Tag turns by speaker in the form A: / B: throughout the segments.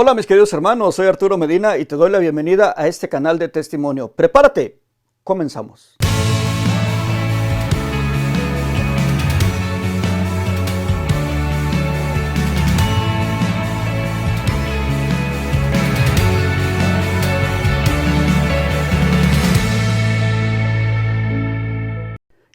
A: Hola mis queridos hermanos, soy Arturo Medina y te doy la bienvenida a este canal de testimonio. Prepárate, comenzamos.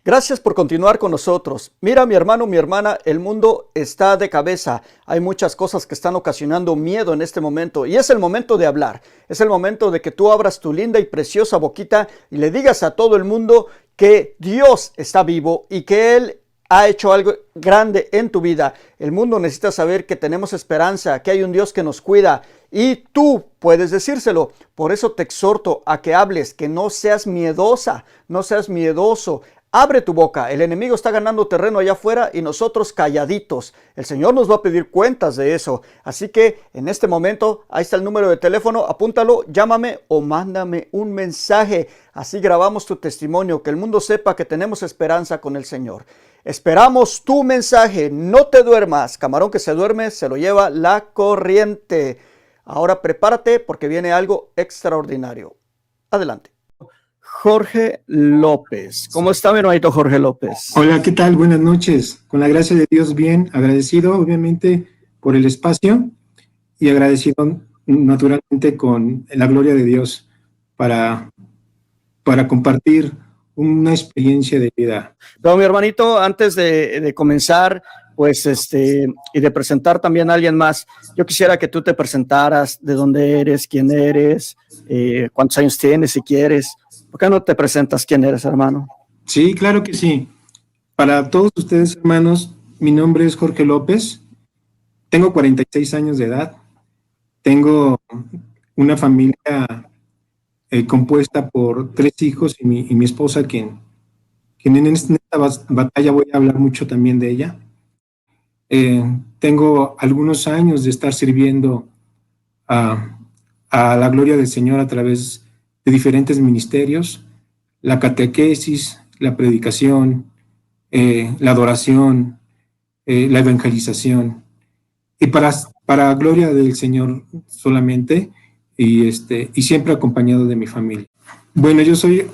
A: Gracias por continuar con nosotros. Mira, mi hermano, mi hermana, el mundo está de cabeza. Hay muchas cosas que están ocasionando miedo en este momento y es el momento de hablar. Es el momento de que tú abras tu linda y preciosa boquita y le digas a todo el mundo que Dios está vivo y que Él ha hecho algo grande en tu vida. El mundo necesita saber que tenemos esperanza, que hay un Dios que nos cuida y tú puedes decírselo. Por eso te exhorto a que hables, que no seas miedosa, no seas miedoso. Abre tu boca, el enemigo está ganando terreno allá afuera y nosotros calladitos. El Señor nos va a pedir cuentas de eso. Así que en este momento, ahí está el número de teléfono, apúntalo, llámame o mándame un mensaje. Así grabamos tu testimonio, que el mundo sepa que tenemos esperanza con el Señor. Esperamos tu mensaje, no te duermas. Camarón que se duerme se lo lleva la corriente. Ahora prepárate porque viene algo extraordinario. Adelante. Jorge López. ¿Cómo está mi hermanito Jorge López?
B: Hola, ¿qué tal? Buenas noches. Con la gracia de Dios, bien, agradecido obviamente por el espacio y agradecido naturalmente con la gloria de Dios para compartir una experiencia de vida.
A: Pero mi hermanito, antes de comenzar, pues y de presentar también a alguien más, yo quisiera que tú te presentaras, de dónde eres, quién eres, cuántos años tienes si quieres. ¿Por qué no te presentas quién eres, hermano?
B: Sí, claro que sí. Para todos ustedes, hermanos, mi nombre es Jorge López, tengo 46 años de edad, tengo una familia compuesta por 3 hijos y mi esposa, quien en esta batalla voy a hablar mucho también de ella. Tengo algunos años de estar sirviendo a la gloria del Señor a través de diferentes ministerios, la catequesis, la predicación, la adoración, la evangelización, y para gloria del Señor solamente, y siempre acompañado de mi familia. Bueno, yo soy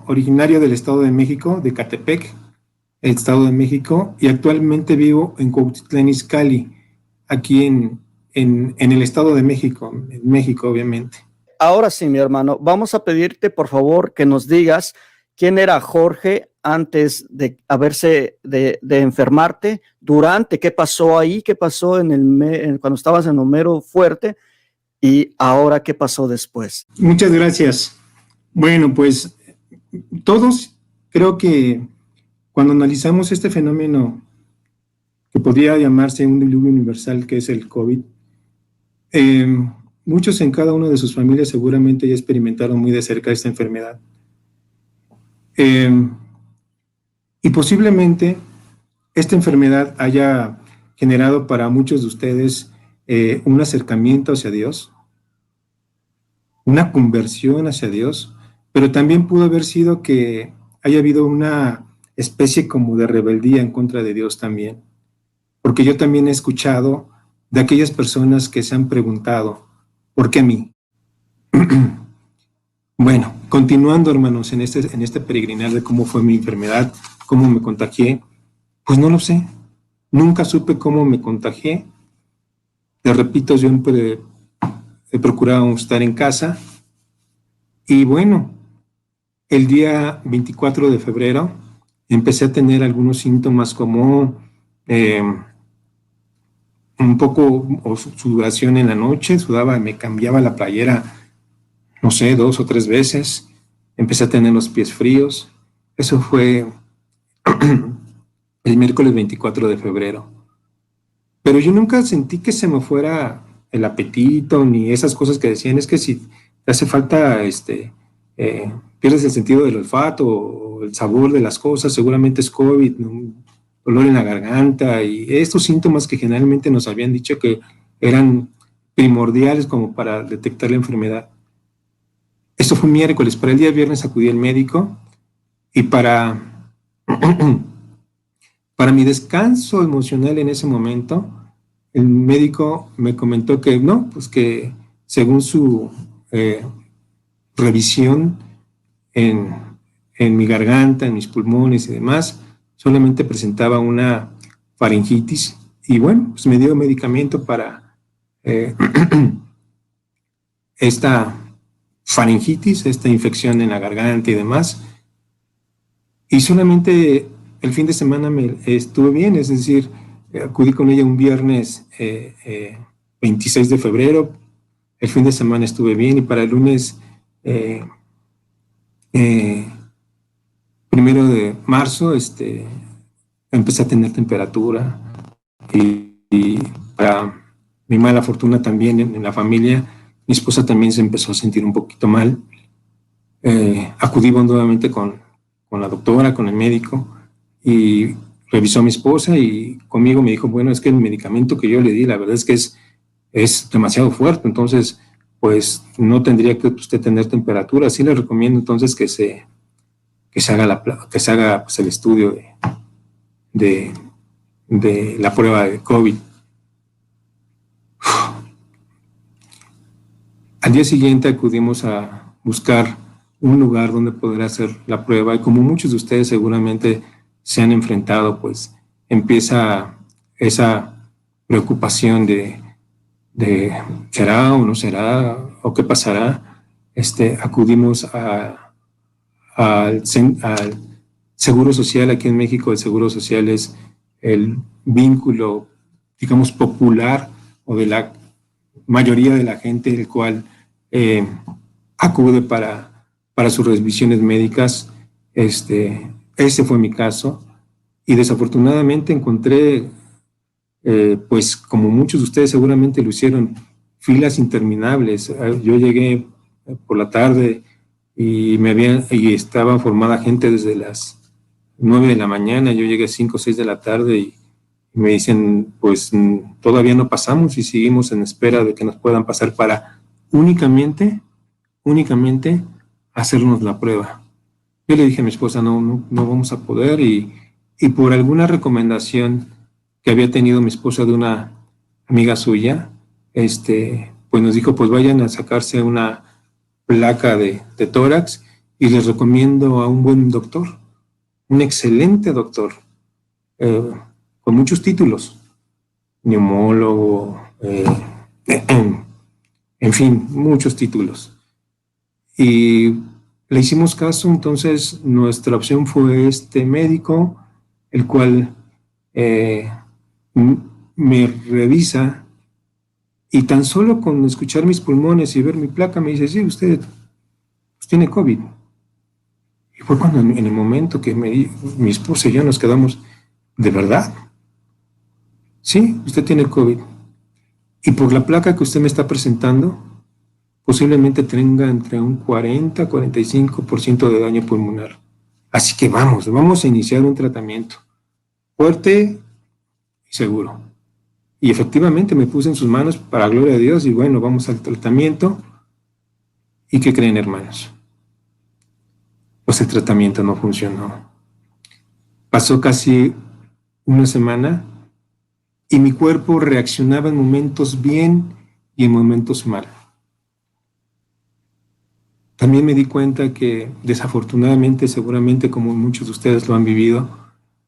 B: originario del Estado de México, de Catepec, el Estado de México, y actualmente vivo en Cuautitlán Izcalli, aquí en el Estado de México, en México, obviamente.
A: Ahora sí, mi hermano, vamos a pedirte, por favor, que nos digas quién era Jorge antes de de enfermarte, durante, qué pasó ahí, qué pasó cuando estabas en Homero Fuerte y ahora qué pasó después.
B: Muchas gracias. Bueno, pues todos creo que cuando analizamos este fenómeno que podría llamarse un diluvio universal, que es el COVID, muchos en cada una de sus familias seguramente ya experimentaron muy de cerca esta enfermedad. Y posiblemente esta enfermedad haya generado para muchos de ustedes un acercamiento hacia Dios, una conversión hacia Dios, pero también pudo haber sido que haya habido una especie como de rebeldía en contra de Dios también, porque yo también he escuchado de aquellas personas que se han preguntado, ¿por qué a mí? Bueno, continuando, hermanos, en este peregrinar de cómo fue mi enfermedad, cómo me contagié, pues no lo sé. Nunca supe cómo me contagié. Te repito, yo siempre he procurado estar en casa. Y bueno, el día 24 de febrero empecé a tener algunos síntomas como un poco sudoración en la noche, sudaba, me cambiaba la playera, no sé, 2 o 3 veces. Empecé a tener los pies fríos. Eso fue el miércoles 24 de febrero. Pero yo nunca sentí que se me fuera el apetito, ni esas cosas que decían, es que si te hace falta, pierdes el sentido del olfato o el sabor de las cosas, seguramente es COVID, un dolor en la garganta y estos síntomas que generalmente nos habían dicho que eran primordiales como para detectar la enfermedad. Esto fue miércoles. Para el día viernes acudí al médico y para mi descanso emocional en ese momento, el médico me comentó que no, pues que según su revisión en mi garganta, en mis pulmones y demás, solamente presentaba una faringitis y bueno, pues me dio medicamento para esta faringitis, esta infección en la garganta y demás. Y solamente el fin de semana estuve bien, es decir, acudí con ella un viernes 26 de febrero, el fin de semana estuve bien y para el lunes 1 de marzo empecé a tener temperatura y para mi mala fortuna también en la familia, mi esposa también se empezó a sentir un poquito mal. Acudí nuevamente con la doctora, con el médico, y revisó a mi esposa y conmigo me dijo, bueno, es que el medicamento que yo le di, la verdad es que es demasiado fuerte, entonces, pues no tendría que usted tener temperatura. Sí le recomiendo entonces que se haga pues, el estudio de la prueba de COVID. Al día siguiente acudimos a buscar un lugar donde poder hacer la prueba y como muchos de ustedes seguramente se han enfrentado, pues empieza esa preocupación de ¿será o no será? ¿O qué pasará? Acudimos al Seguro Social. Aquí en México el Seguro Social es el vínculo, digamos, popular o de la mayoría de la gente, el cual acude para sus revisiones médicas. Ese fue mi caso y desafortunadamente encontré, pues como muchos de ustedes seguramente lo hicieron, filas interminables. Yo llegué por la tarde y estaba formada gente desde las 9 de la mañana, yo llegué a 5 o 6 de la tarde y me dicen, pues todavía no pasamos y seguimos en espera de que nos puedan pasar para únicamente hacernos la prueba. Yo le dije a mi esposa, no vamos a poder y por alguna recomendación que había tenido mi esposa de una amiga suya, pues nos dijo, pues vayan a sacarse una placa de tórax y les recomiendo a un buen doctor, un excelente doctor, con muchos títulos, neumólogo, en fin, muchos títulos. Y le hicimos caso, entonces nuestra opción fue este médico, el cual me revisa y tan solo con escuchar mis pulmones y ver mi placa me dice, sí, usted pues, tiene COVID. Y fue cuando en el momento que mi esposa y yo nos quedamos, ¿de verdad? Sí, usted tiene COVID. Y por la placa que usted me está presentando, posiblemente tenga entre un 40-45% de daño pulmonar. Así que vamos a iniciar un tratamiento fuerte y seguro. Y efectivamente me puse en sus manos para gloria de Dios y bueno, vamos al tratamiento. ¿Y qué creen, hermanos? Pues el tratamiento no funcionó. Pasó casi una semana y mi cuerpo reaccionaba en momentos bien y en momentos mal. También me di cuenta que desafortunadamente, seguramente como muchos de ustedes lo han vivido,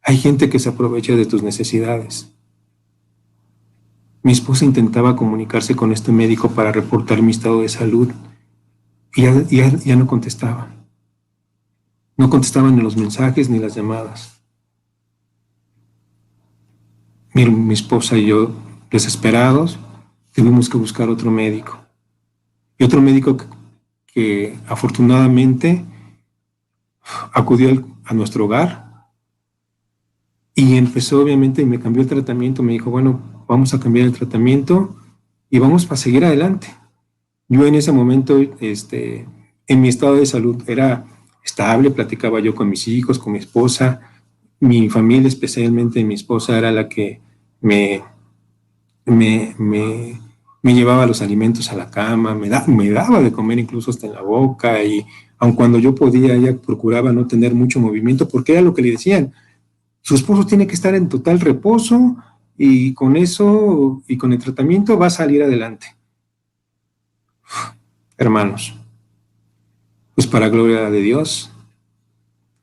B: hay gente que se aprovecha de tus necesidades. Mi esposa intentaba comunicarse con este médico para reportar mi estado de salud y ya no contestaba. No contestaban ni los mensajes ni las llamadas. Mi esposa y yo, desesperados, tuvimos que buscar otro médico. Y otro médico que afortunadamente acudió a nuestro hogar y empezó obviamente y me cambió el tratamiento. Me dijo, bueno, vamos a cambiar el tratamiento y vamos a seguir adelante. Yo en ese momento, en mi estado de salud era estable, platicaba yo con mis hijos, con mi esposa, mi familia, especialmente mi esposa, era la que me llevaba los alimentos a la cama, me daba de comer incluso hasta en la boca y aun cuando yo podía, ella procuraba no tener mucho movimiento porque era lo que le decían, su esposo tiene que estar en total reposo y con eso y con el tratamiento va a salir adelante. Hermanos, pues para gloria de Dios,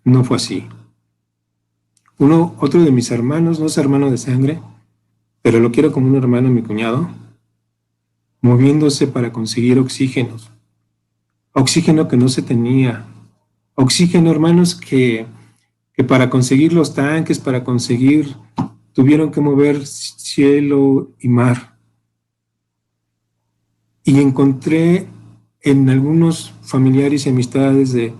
B: no fue así. Otro de mis hermanos, no es hermano de sangre, pero lo quiero como un hermano, mi cuñado, moviéndose para conseguir oxígeno que no se tenía, oxígeno, hermanos, que para conseguir los tanques, tuvieron que mover cielo y mar. Y encontré en algunos familiares y amistades de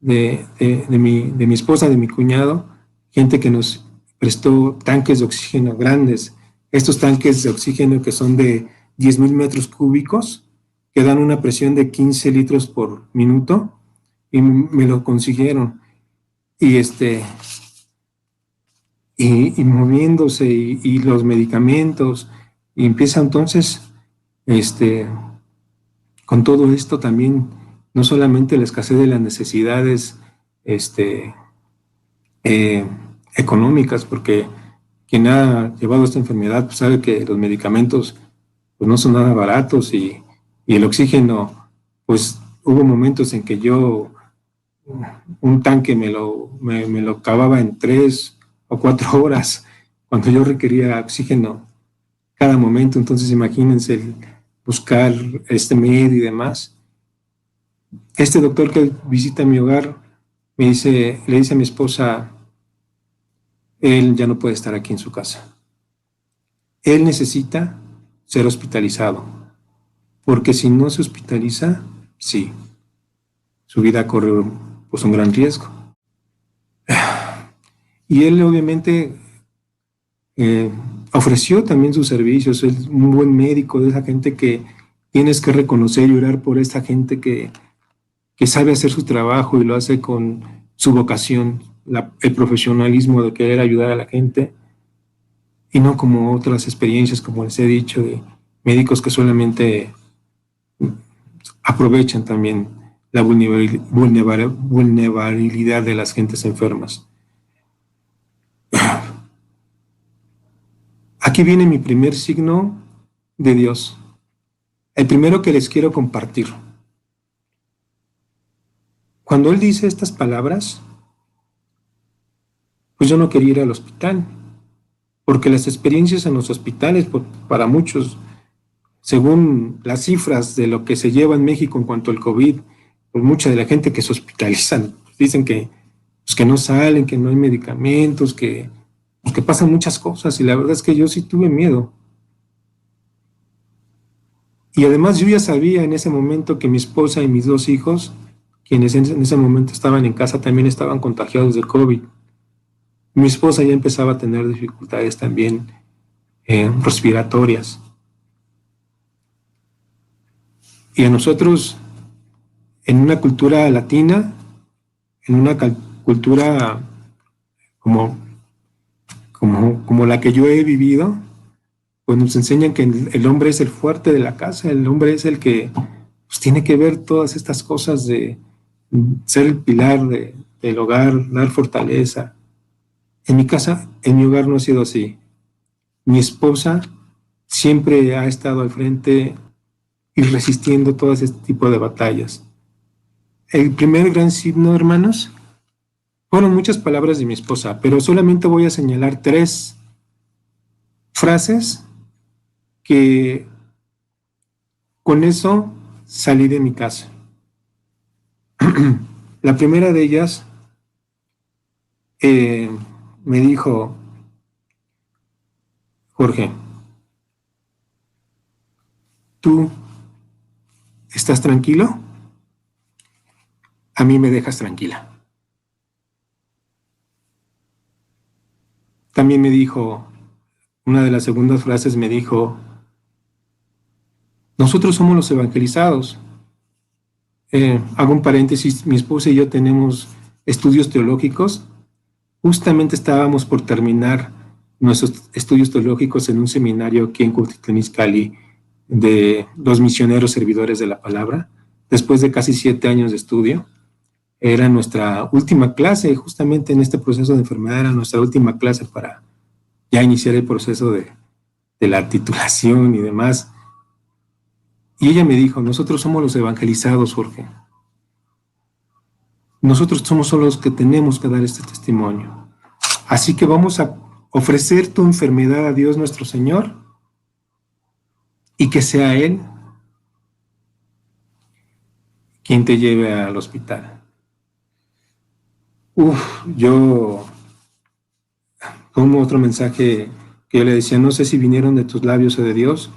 B: mi esposa, de mi cuñado, gente que nos prestó tanques de oxígeno grandes. Estos tanques de oxígeno que son de 10,000 metros cúbicos, que dan una presión de 15 litros por minuto, y me lo consiguieron. Y moviéndose, y los medicamentos, y empieza entonces, con todo esto también, no solamente la escasez de las necesidades, económicas, porque quien ha llevado esta enfermedad pues sabe que los medicamentos pues no son nada baratos, y el oxígeno, pues hubo momentos en que yo un tanque me lo acababa en 3 o 4 horas, cuando yo requería oxígeno cada momento. Entonces imagínense el buscar medio y demás. Este doctor que visita mi hogar le dice a mi esposa: él ya no puede estar aquí en su casa. Él necesita ser hospitalizado, porque si no se hospitaliza, sí, su vida corre pues un gran riesgo. Y él obviamente ofreció también sus servicios. Es un buen médico, de esa gente que tienes que reconocer y orar por esa gente que sabe hacer su trabajo y lo hace con su vocación, el profesionalismo de querer ayudar a la gente, y no como otras experiencias, como les he dicho, de médicos que solamente aprovechan también la vulnerabilidad de las gentes enfermas. Aquí viene mi primer signo de Dios, el primero que les quiero compartir. Cuando Él dice estas palabras, pues yo no quería ir al hospital, porque las experiencias en los hospitales, para muchos, según las cifras de lo que se lleva en México en cuanto al COVID, pues mucha de la gente que se hospitalizan dicen que no salen, que no hay medicamentos, que pasan muchas cosas, y la verdad es que yo sí tuve miedo. Y además yo ya sabía en ese momento que mi esposa y mis 2 hijos, quienes en ese momento estaban en casa, también estaban contagiados del COVID. Mi esposa ya empezaba a tener dificultades también respiratorias. Y a nosotros, en una cultura latina, en una cultura como la que yo he vivido, pues nos enseñan que el hombre es el fuerte de la casa, el hombre es el que pues tiene que ver todas estas cosas de ser el pilar del hogar, dar fortaleza. En mi casa, en mi hogar no ha sido así. Mi esposa siempre ha estado al frente y resistiendo todo este tipo de batallas. El primer gran signo, hermanos, fueron muchas palabras de mi esposa, pero solamente voy a señalar 3 frases que con eso salí de mi casa. La primera de ellas me dijo: Jorge, ¿tú estás tranquilo? A mí me dejas tranquila. También me dijo, una de las segundas frases me dijo: nosotros somos los evangelizados. Hago un paréntesis, mi esposa y yo tenemos estudios teológicos. Justamente estábamos por terminar nuestros estudios teológicos en un seminario aquí en Cuautitlán Izcalli de los misioneros servidores de la palabra. Después de casi 7 años de estudio, era nuestra última clase, justamente en este proceso de enfermedad, era nuestra última clase para ya iniciar el proceso de la titulación y demás. Y ella me dijo, nosotros somos los evangelizados, Jorge. Nosotros somos solo los que tenemos que dar este testimonio. Así que vamos a ofrecer tu enfermedad a Dios nuestro Señor y que sea Él quien te lleve al hospital. Yo, como otro mensaje que yo le decía, no sé si vinieron de tus labios o de Dios,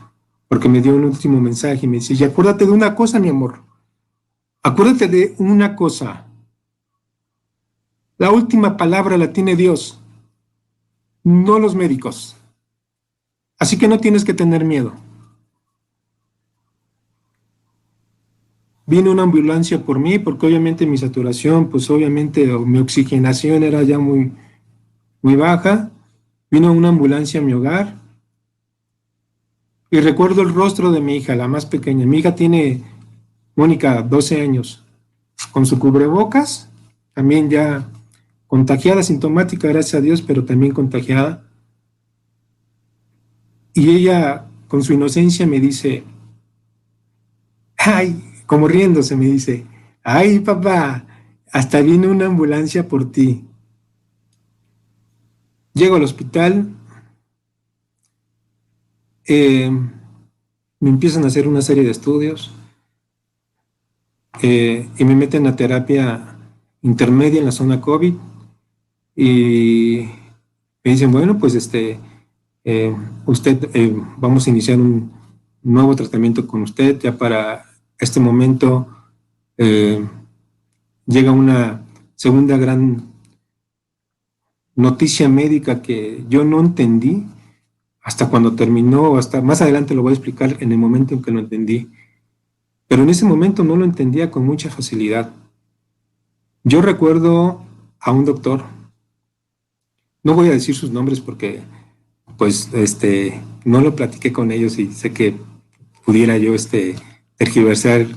B: porque me dio un último mensaje y me dice, y acuérdate de una cosa, mi amor, acuérdate de una cosa, la última palabra la tiene Dios, no los médicos, así que no tienes que tener miedo. Vino una ambulancia por mí, porque obviamente mi saturación, pues obviamente mi oxigenación era ya muy baja. Vino una ambulancia a mi hogar y recuerdo el rostro de mi hija, la más pequeña. Mi hija tiene, Mónica, 12 años, con su cubrebocas, también ya contagiada, sintomática, gracias a Dios, pero también contagiada. Y ella, con su inocencia, me dice, ay, como riéndose, me dice, ay, papá, hasta viene una ambulancia por ti. Llego al hospital, me empiezan a hacer una serie de estudios y me meten a terapia intermedia en la zona COVID y me dicen, bueno, pues vamos a iniciar un nuevo tratamiento con usted. Ya para este momento llega una segunda gran noticia médica que yo no entendí hasta cuando terminó, hasta más adelante lo voy a explicar en el momento en que lo entendí, pero en ese momento no lo entendía con mucha facilidad. Yo recuerdo a un doctor, no voy a decir sus nombres porque pues no lo platiqué con ellos y sé que pudiera yo tergiversar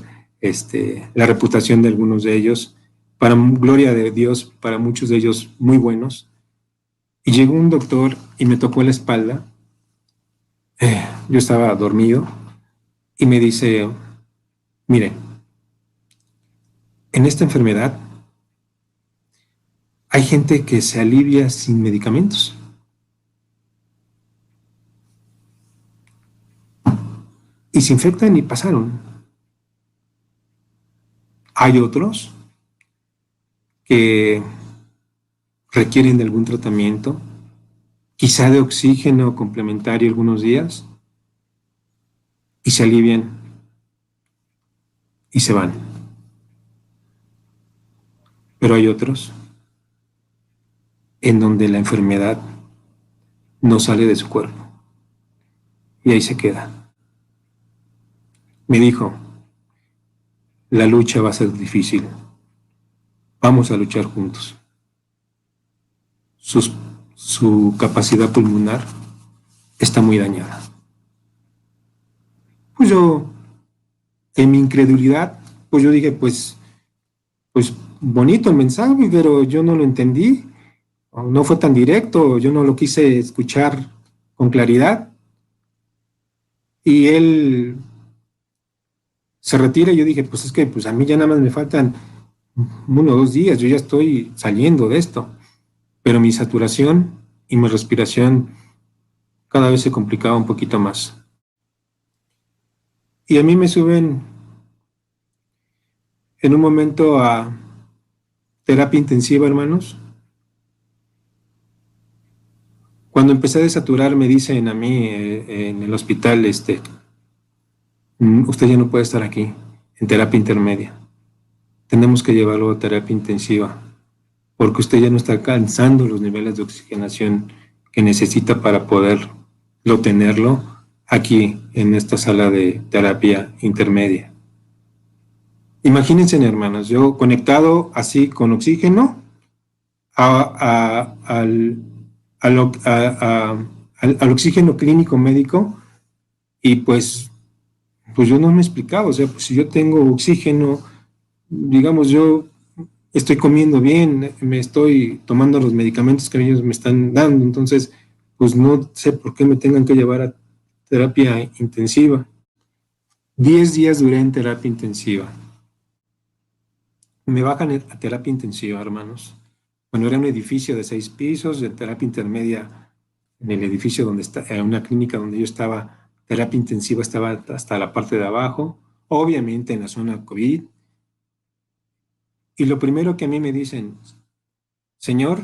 B: la reputación de algunos de ellos, para gloria de Dios, para muchos de ellos muy buenos. Y llegó un doctor y me tocó la espalda. Yo estaba dormido y me dice, mire, en esta enfermedad hay gente que se alivia sin medicamentos. Y se infectan y pasaron. Hay otros que requieren de algún tratamiento, quizá de oxígeno complementario algunos días, y se alivian y se van. Pero hay otros en donde la enfermedad no sale de su cuerpo y ahí se queda. Me dijo, la lucha va a ser difícil, vamos a luchar juntos. Su capacidad pulmonar está muy dañada. Pues yo, en mi incredulidad, pues yo dije, pues bonito el mensaje, pero yo no lo entendí, no fue tan directo, yo no lo quise escuchar con claridad. Y él se retira y yo dije, pues es que pues a mí ya nada más me faltan 1 o 2 días, yo ya estoy saliendo de esto. Pero mi saturación y mi respiración cada vez se complicaba un poquito más. Y a mí me suben en un momento a terapia intensiva, hermanos. Cuando empecé a desaturar, me dicen a mí en el hospital, usted ya no puede estar aquí, en terapia intermedia. Tenemos que llevarlo a terapia intensiva, porque usted ya no está alcanzando los niveles de oxigenación que necesita para poderlo tenerlo aquí en esta sala de terapia intermedia. Imagínense, hermanos, yo conectado así con oxígeno al oxígeno clínico médico, y pues yo no me explicaba, o sea, pues si yo tengo oxígeno, digamos, yo estoy comiendo bien, me estoy tomando los medicamentos que ellos me están dando, entonces pues no sé por qué me tengan que llevar a terapia intensiva. 10 días duré en terapia intensiva. Me bajan a terapia intensiva, hermanos. Bueno, era un edificio de 6 pisos, de terapia intermedia en el edificio donde está, en una clínica donde yo estaba, terapia intensiva estaba hasta la parte de abajo, obviamente en la zona COVID. Y lo primero que a mí me dicen, señor,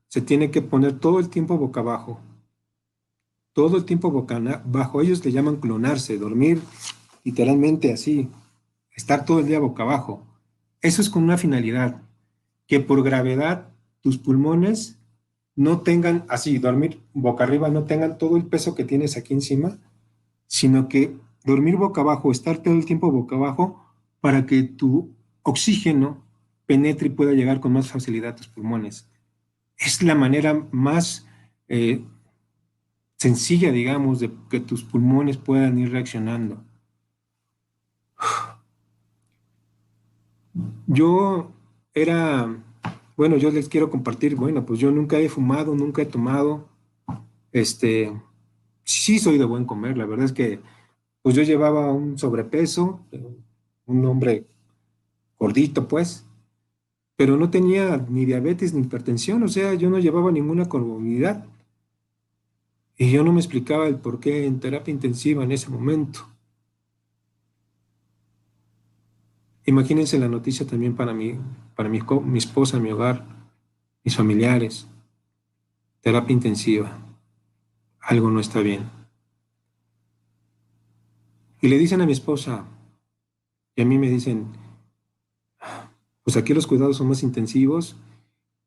B: se tiene que poner todo el tiempo boca abajo, todo el tiempo boca abajo. Ellos le llaman clonarse, dormir literalmente así, estar todo el día boca abajo. Eso es con una finalidad, que por gravedad tus pulmones no tengan así, dormir boca arriba, no tengan todo el peso que tienes aquí encima, sino que dormir boca abajo, estar todo el tiempo boca abajo para que tu oxígeno penetre y pueda llegar con más facilidad a tus pulmones. Es la manera más sencilla, digamos, de que tus pulmones puedan ir reaccionando. Yo era, bueno, yo les quiero compartir, bueno, pues yo nunca he fumado, nunca he tomado, sí soy de buen comer, la verdad es que pues yo llevaba un sobrepeso, un hombre gordito pues, pero no tenía ni diabetes ni hipertensión, o sea, yo no llevaba ninguna comorbilidad y yo no me explicaba el por qué en terapia intensiva en ese momento. Imagínense la noticia también para mí, para mi esposa, mi hogar, mis familiares, terapia intensiva, algo no está bien. Y le dicen a mi esposa, y a mí me dicen, pues aquí los cuidados son más intensivos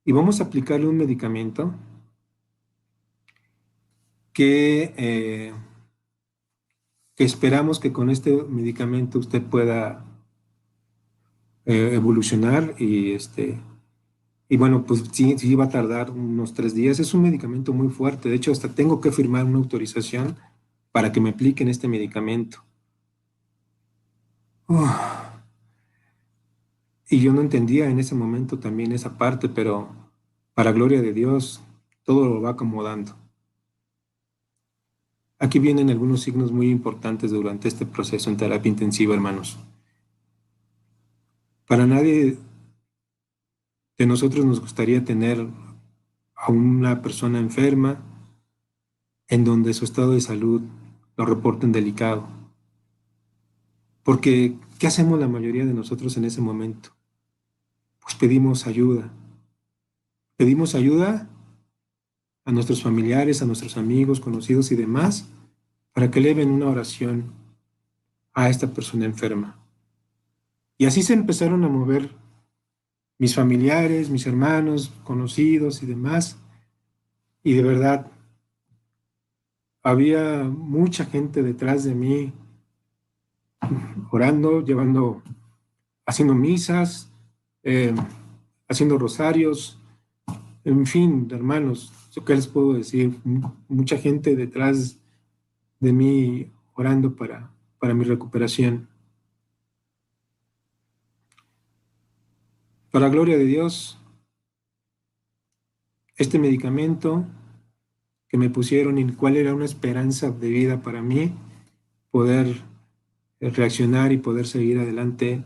B: y vamos a aplicarle un medicamento que, que esperamos que con este medicamento usted pueda evolucionar y bueno, pues sí, sí va a tardar unos 3 días. Es un medicamento muy fuerte. De hecho, hasta tengo que firmar una autorización para que me apliquen este medicamento. Uf. Y yo no entendía en ese momento también esa parte, pero para gloria de Dios, todo lo va acomodando. Aquí vienen algunos signos muy importantes durante este proceso en terapia intensiva, hermanos. Para nadie de nosotros nos gustaría tener a una persona enferma en donde su estado de salud lo reporten delicado. Porque, ¿qué hacemos la mayoría de nosotros en ese momento? Pues pedimos ayuda. Pedimos ayuda a nuestros familiares, a nuestros amigos, conocidos y demás, para que eleven una oración a esta persona enferma. Y así se empezaron a mover mis familiares, mis hermanos, conocidos y demás. Y de verdad, había mucha gente detrás de mí orando, haciendo misas, eh, haciendo rosarios, en fin, hermanos, ¿qué les puedo decir? Mucha gente detrás de mí orando para mi recuperación. Para la gloria de Dios, este medicamento que me pusieron y cuál era una esperanza de vida para mí, poder reaccionar y poder seguir adelante,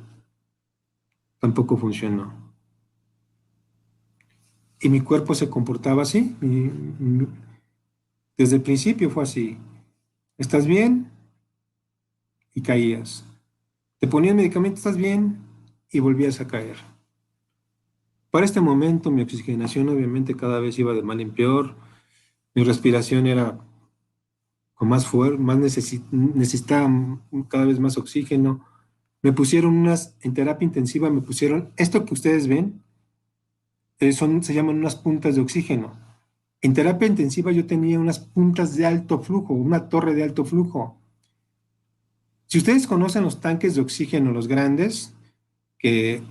B: tampoco funcionó. Y mi cuerpo se comportaba así. Desde el principio fue así. ¿Estás bien? Y caías. Te ponían medicamento, ¿estás bien? Y volvías a caer. Para este momento mi oxigenación obviamente cada vez iba de mal en peor. Mi respiración era con más fuerza, necesitaba cada vez más oxígeno. Me pusieron en terapia intensiva, me pusieron esto que ustedes ven, se llaman unas puntas de oxígeno. En terapia intensiva yo tenía unas puntas de alto flujo, una torre de alto flujo. Si ustedes conocen los tanques de oxígeno, los grandes, que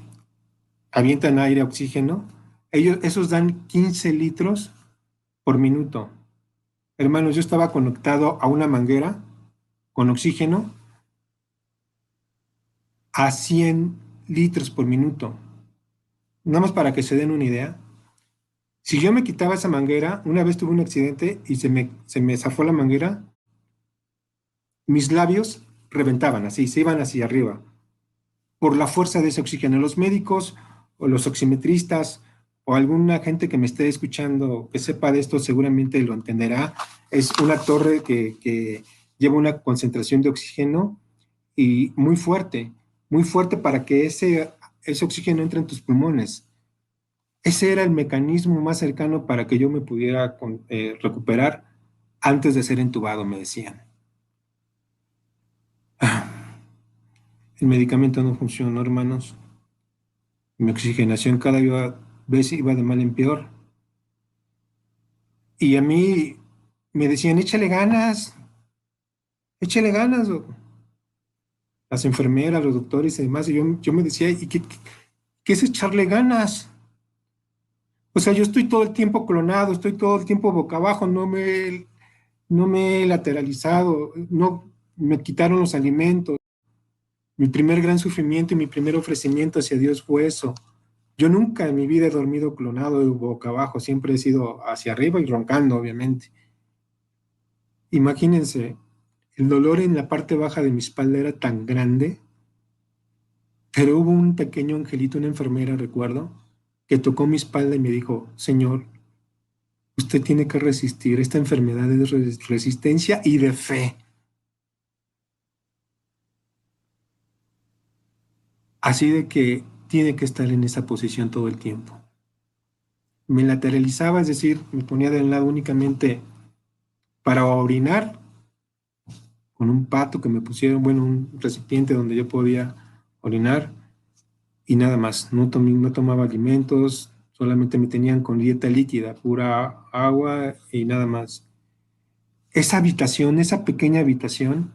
B: avientan aire, oxígeno, esos dan 15 litros por minuto. Hermanos, yo estaba conectado a una manguera con oxígeno a 100 litros por minuto. Nada más para que se den una idea. Si yo me quitaba esa manguera, una vez tuve un accidente y se me zafó la manguera, mis labios reventaban así, se iban hacia arriba, por la fuerza de ese oxígeno. Los médicos o los oximetristas o alguna gente que me esté escuchando que sepa de esto seguramente lo entenderá. Es una torre que lleva una concentración de oxígeno y muy fuerte para que ese oxígeno entre en tus pulmones. Ese era el mecanismo más cercano para que yo me pudiera recuperar antes de ser entubado, me decían. El medicamento no funcionó, hermanos. Mi oxigenación cada vez iba de mal en peor. Y a mí me decían, échale ganas, las enfermeras, los doctores y demás. Y yo me decía, ¿y qué es echarle ganas? O sea, yo estoy todo el tiempo clonado, estoy todo el tiempo boca abajo, no me he lateralizado, no me quitaron los alimentos. Mi primer gran sufrimiento y mi primer ofrecimiento hacia Dios fue eso. Yo nunca en mi vida he dormido clonado de boca abajo, siempre he sido hacia arriba y roncando, obviamente. Imagínense, el dolor en la parte baja de mi espalda era tan grande, pero hubo un pequeño angelito, una enfermera, recuerdo, que tocó mi espalda y me dijo, Señor, usted tiene que resistir, esta enfermedad es resistencia y de fe. Así de que tiene que estar en esa posición todo el tiempo. Me lateralizaba, es decir, me ponía de un lado únicamente para orinar, con un pato que me pusieron, bueno, un recipiente donde yo podía orinar y nada más. No tomaba alimentos, solamente me tenían con dieta líquida, pura agua y nada más. Esa habitación, esa pequeña habitación,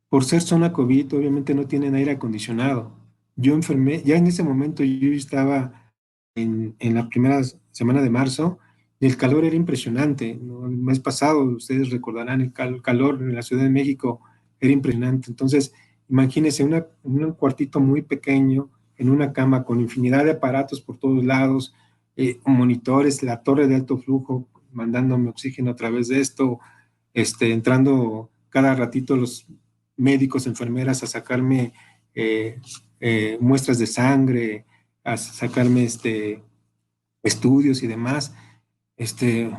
B: por ser zona COVID, obviamente no tienen aire acondicionado. Yo enfermé, ya en ese momento yo estaba en la primera semana de marzo y el calor era impresionante, ¿no? El mes pasado, ustedes recordarán, el calor en la Ciudad de México era impresionante. Entonces, imagínense un cuartito muy pequeño, en una cama con infinidad de aparatos por todos lados, monitores, la torre de alto flujo, mandándome oxígeno a través de esto, entrando cada ratito los médicos, enfermeras a sacarme muestras de sangre, a sacarme estudios y demás. Este,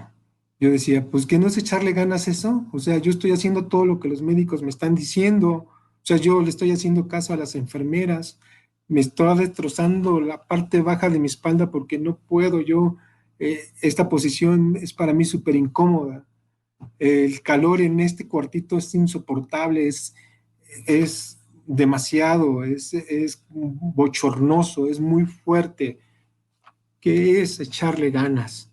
B: yo decía, pues que no es echarle ganas eso, o sea, yo estoy haciendo todo lo que los médicos me están diciendo, o sea, yo le estoy haciendo caso a las enfermeras, me estoy destrozando la parte baja de mi espalda porque no puedo yo, esta posición es para mí súper incómoda, el calor en este cuartito es insoportable, es demasiado, es bochornoso, es muy fuerte. ¿Qué es echarle ganas?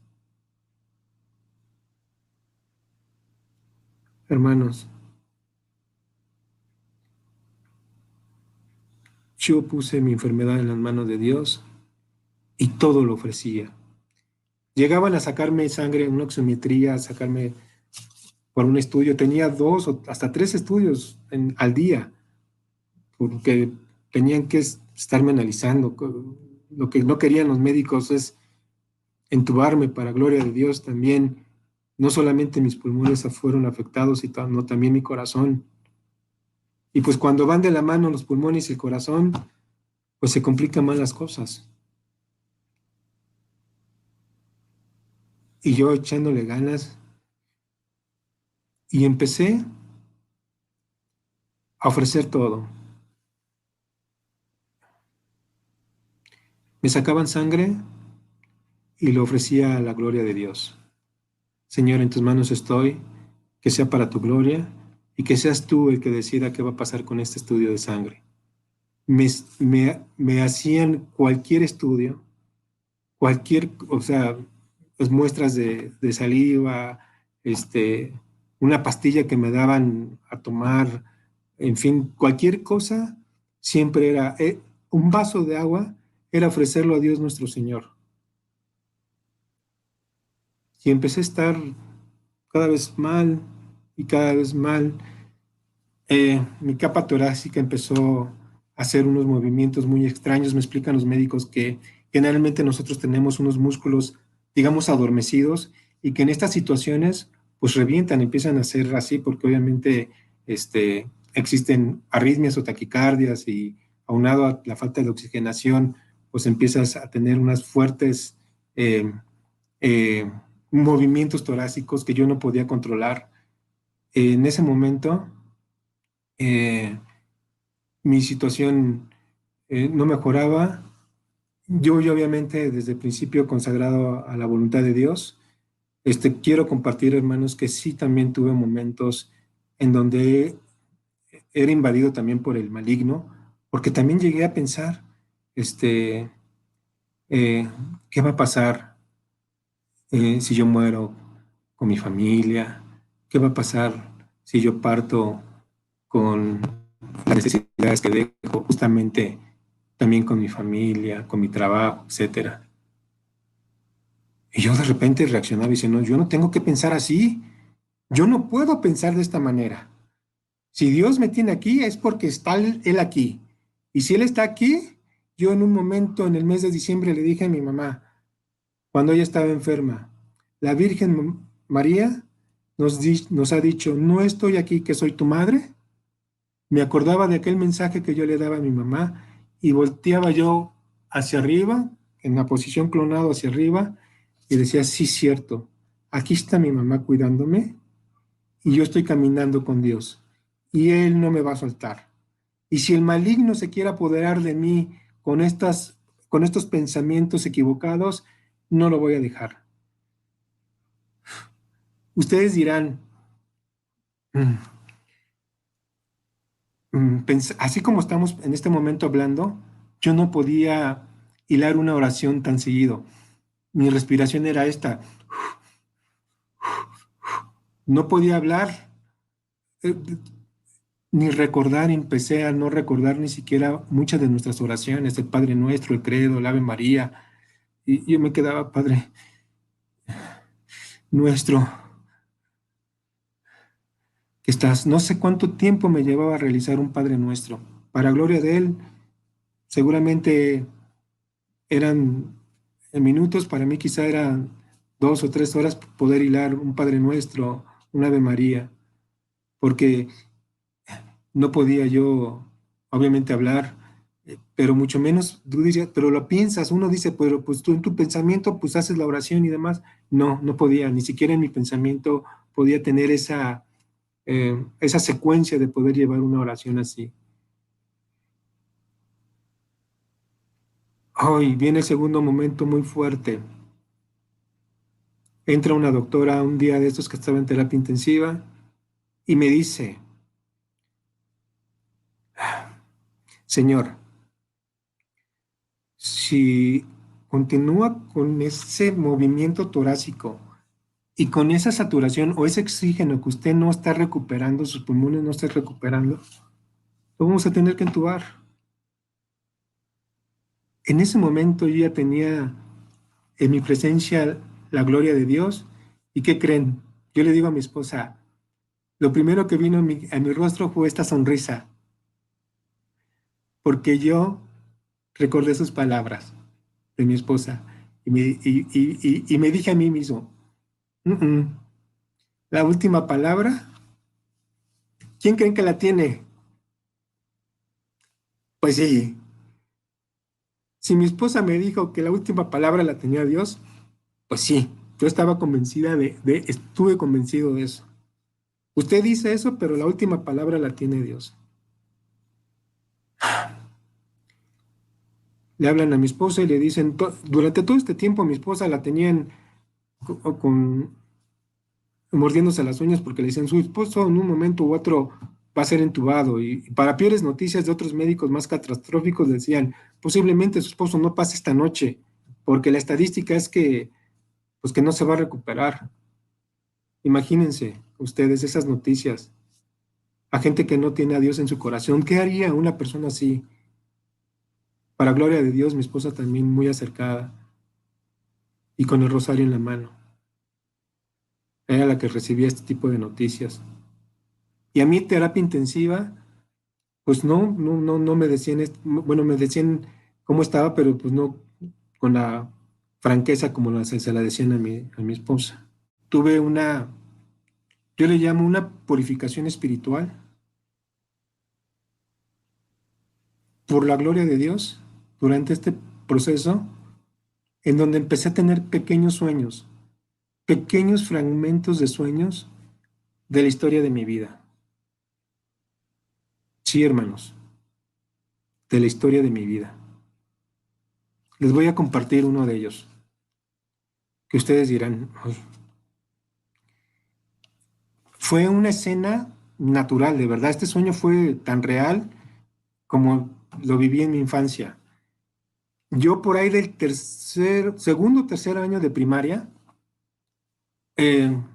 B: Hermanos, yo puse mi enfermedad en las manos de Dios y todo lo ofrecía. Llegaban a sacarme sangre, una oximetría, a sacarme por un estudio. Tenía 2 o hasta 3 estudios al día, porque tenían que estarme analizando. Lo que no querían los médicos es entubarme para gloria de Dios también. No solamente mis pulmones fueron afectados, sino también mi corazón. Y pues cuando van de la mano los pulmones y el corazón, pues se complican más las cosas. Y yo echándole ganas y empecé a ofrecer todo. Me sacaban sangre y lo ofrecía a la gloria de Dios. Señor, en tus manos estoy, que sea para tu gloria y que seas tú el que decida qué va a pasar con este estudio de sangre. Me hacían cualquier estudio, o sea, pues muestras de saliva, una pastilla que me daban a tomar, en fin, cualquier cosa, siempre era un vaso de agua, era ofrecerlo a Dios nuestro Señor. Y empecé a estar cada vez mal y cada vez mal. Mi capa torácica empezó a hacer unos movimientos muy extraños. Me explican los médicos que generalmente nosotros tenemos unos músculos digamos, adormecidos y que en estas situaciones pues revientan, empiezan a ser así porque obviamente existen arritmias o taquicardias y aunado a la falta de oxigenación, pues empiezas a tener unas fuertes eh, eh, movimientos torácicos que yo no podía controlar. En ese momento, eh, mi situación no mejoraba. Yo obviamente desde el principio consagrado a la voluntad de Dios, quiero compartir, hermanos, que sí también tuve momentos en donde era invadido también por el maligno, porque también llegué a pensar, este, eh, ¿qué va a pasar si yo muero con mi familia? ¿Qué va a pasar si yo parto con las necesidades que dejo justamente también con mi familia, con mi trabajo, etcétera? Y yo de repente reaccionaba diciendo, yo no tengo que pensar así, yo no puedo pensar de esta manera. Si Dios me tiene aquí es porque está Él aquí. Y si Él está aquí, yo en un momento, en el mes de diciembre, le dije a mi mamá, cuando ella estaba enferma, la Virgen María nos ha dicho, no estoy aquí, que soy tu madre. Me acordaba de aquel mensaje que yo le daba a mi mamá y volteaba yo hacia arriba, en la posición clonado hacia arriba, y decía, sí, cierto, aquí está mi mamá cuidándome y yo estoy caminando con Dios y Él no me va a soltar. Y si el maligno se quiere apoderar de mí con estos pensamientos equivocados, no lo voy a dejar. Ustedes dirán, mm, así como estamos en este momento hablando, yo no podía hilar una oración tan seguido. Mi respiración era esta. No podía hablar, eh, ni recordar, empecé a no recordar ni siquiera muchas de nuestras oraciones, el Padre Nuestro, el Credo, el Ave María. Y yo me quedaba, Padre Nuestro, que estás, no sé cuánto tiempo me llevaba a realizar un Padre Nuestro. Para gloria de Él, seguramente eran en minutos, para mí quizá eran 2 o 3 horas poder hilar un Padre Nuestro, un Ave María, porque no podía yo, obviamente, hablar, pero mucho menos, tú dirías, pero lo piensas, uno dice, pero pues tú en tu pensamiento, pues haces la oración y demás. No, no podía, ni siquiera en mi pensamiento podía tener esa secuencia de poder llevar una oración así. Hoy viene el segundo momento muy fuerte. Entra una doctora un día de estos que estaba en terapia intensiva y me dice, señor, si continúa con ese movimiento torácico y con esa saturación o ese oxígeno que usted no está recuperando, sus pulmones no están recuperando, lo vamos a tener que entubar. En ese momento yo ya tenía en mi presencia la gloria de Dios. ¿Y qué creen? Yo le digo a mi esposa, lo primero que vino a mi rostro fue esta sonrisa, porque yo recordé sus palabras de mi esposa y me dije a mí mismo, "Mm, mm, la última palabra, ¿quién creen que la tiene? Pues sí, si mi esposa me dijo que la última palabra la tenía Dios, pues sí, yo estaba convencida estuve convencido de eso. Usted dice eso, pero la última palabra la tiene Dios. Le hablan a mi esposa y le dicen, durante todo este tiempo mi esposa la tenían mordiéndose las uñas porque le decían, su esposo en un momento u otro va a ser entubado. Y para peores noticias de otros médicos más catastróficos decían, posiblemente su esposo no pase esta noche, porque la estadística es que, pues que no se va a recuperar. Imagínense ustedes esas noticias a gente que no tiene a Dios en su corazón. ¿Qué haría una persona así? Para gloria de Dios, mi esposa también muy acercada y con el rosario en la mano. Era la que recibía este tipo de noticias. Y a mí terapia intensiva, pues no me decían, bueno, me decían cómo estaba, pero pues no con la franqueza como se la decían a mi esposa. Tuve yo le llamo una purificación espiritual por la gloria de Dios durante este proceso en donde empecé a tener pequeños sueños, pequeños fragmentos de sueños de la historia de mi vida. Sí, hermanos, de la historia de mi vida. Les voy a compartir uno de ellos, que ustedes dirán, "Ay". Fue una escena natural, de verdad, este sueño fue tan real como lo viví en mi infancia. Yo por ahí del segundo o tercer año de primaria, en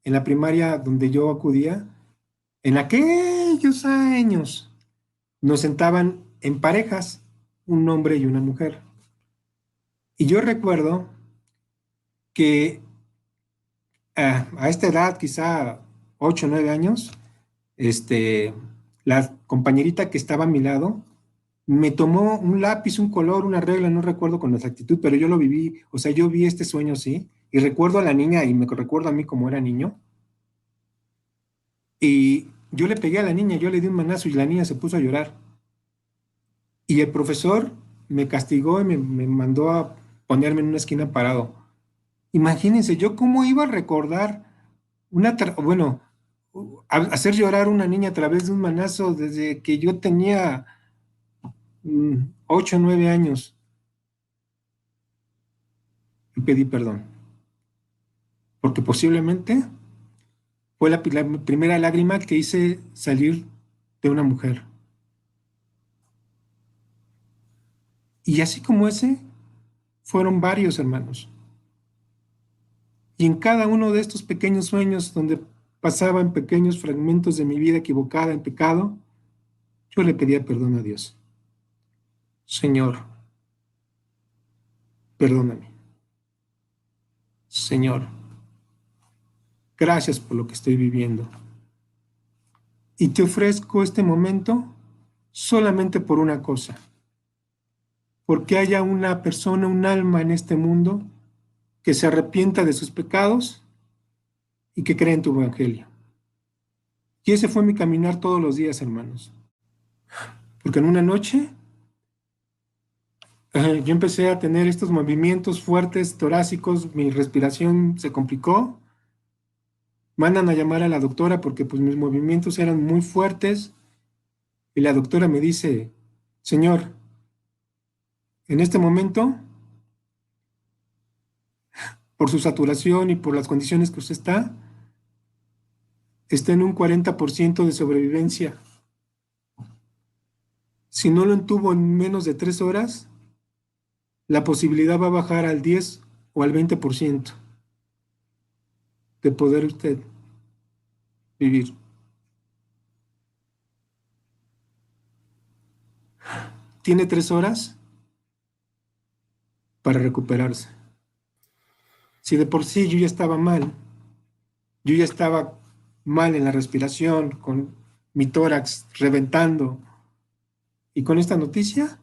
B: la primaria donde yo acudía, en aquellos años, nos sentaban en parejas, un hombre y una mujer. Y yo recuerdo que a esta edad, quizá 8 o 9 años, la compañerita que estaba a mi lado me tomó un lápiz, un color, una regla, no recuerdo con exactitud, pero yo lo viví, o sea, yo vi este sueño así, y recuerdo a la niña y me recuerdo a mí como era niño, y yo le pegué a la niña, yo le di un manazo y la niña se puso a llorar. Y el profesor me castigó y me mandó a ponerme en una esquina parado. Imagínense, yo cómo iba a recordar bueno, hacer llorar a una niña a través de un manazo desde que yo tenía 8 o 9 años. Y pedí perdón, porque posiblemente fue la primera lágrima que hice salir de una mujer. Y así como ese, fueron varios hermanos. Y en cada uno de estos pequeños sueños donde pasaban pequeños fragmentos de mi vida equivocada en pecado, yo le pedía perdón a Dios. Señor, perdóname. Señor, gracias por lo que estoy viviendo. Y te ofrezco este momento solamente por una cosa, porque haya una persona, un alma en este mundo que se arrepienta de sus pecados y que crea en tu evangelio. Y ese fue mi caminar todos los días, hermanos. Porque en una noche yo empecé a tener estos movimientos fuertes torácicos, mi respiración se complicó. Mandan a llamar a la doctora porque pues mis movimientos eran muy fuertes y la doctora me dice, señor, en este momento, por su saturación y por las condiciones que usted está en un 40% de sobrevivencia. Si no lo entubo en menos de 3 horas, la posibilidad va a bajar al 10 o al 20% de poder usted vivir. Tiene 3 horas para recuperarse. Si de por sí yo ya estaba mal, yo ya estaba mal en la respiración, con mi tórax reventando, y con esta noticia,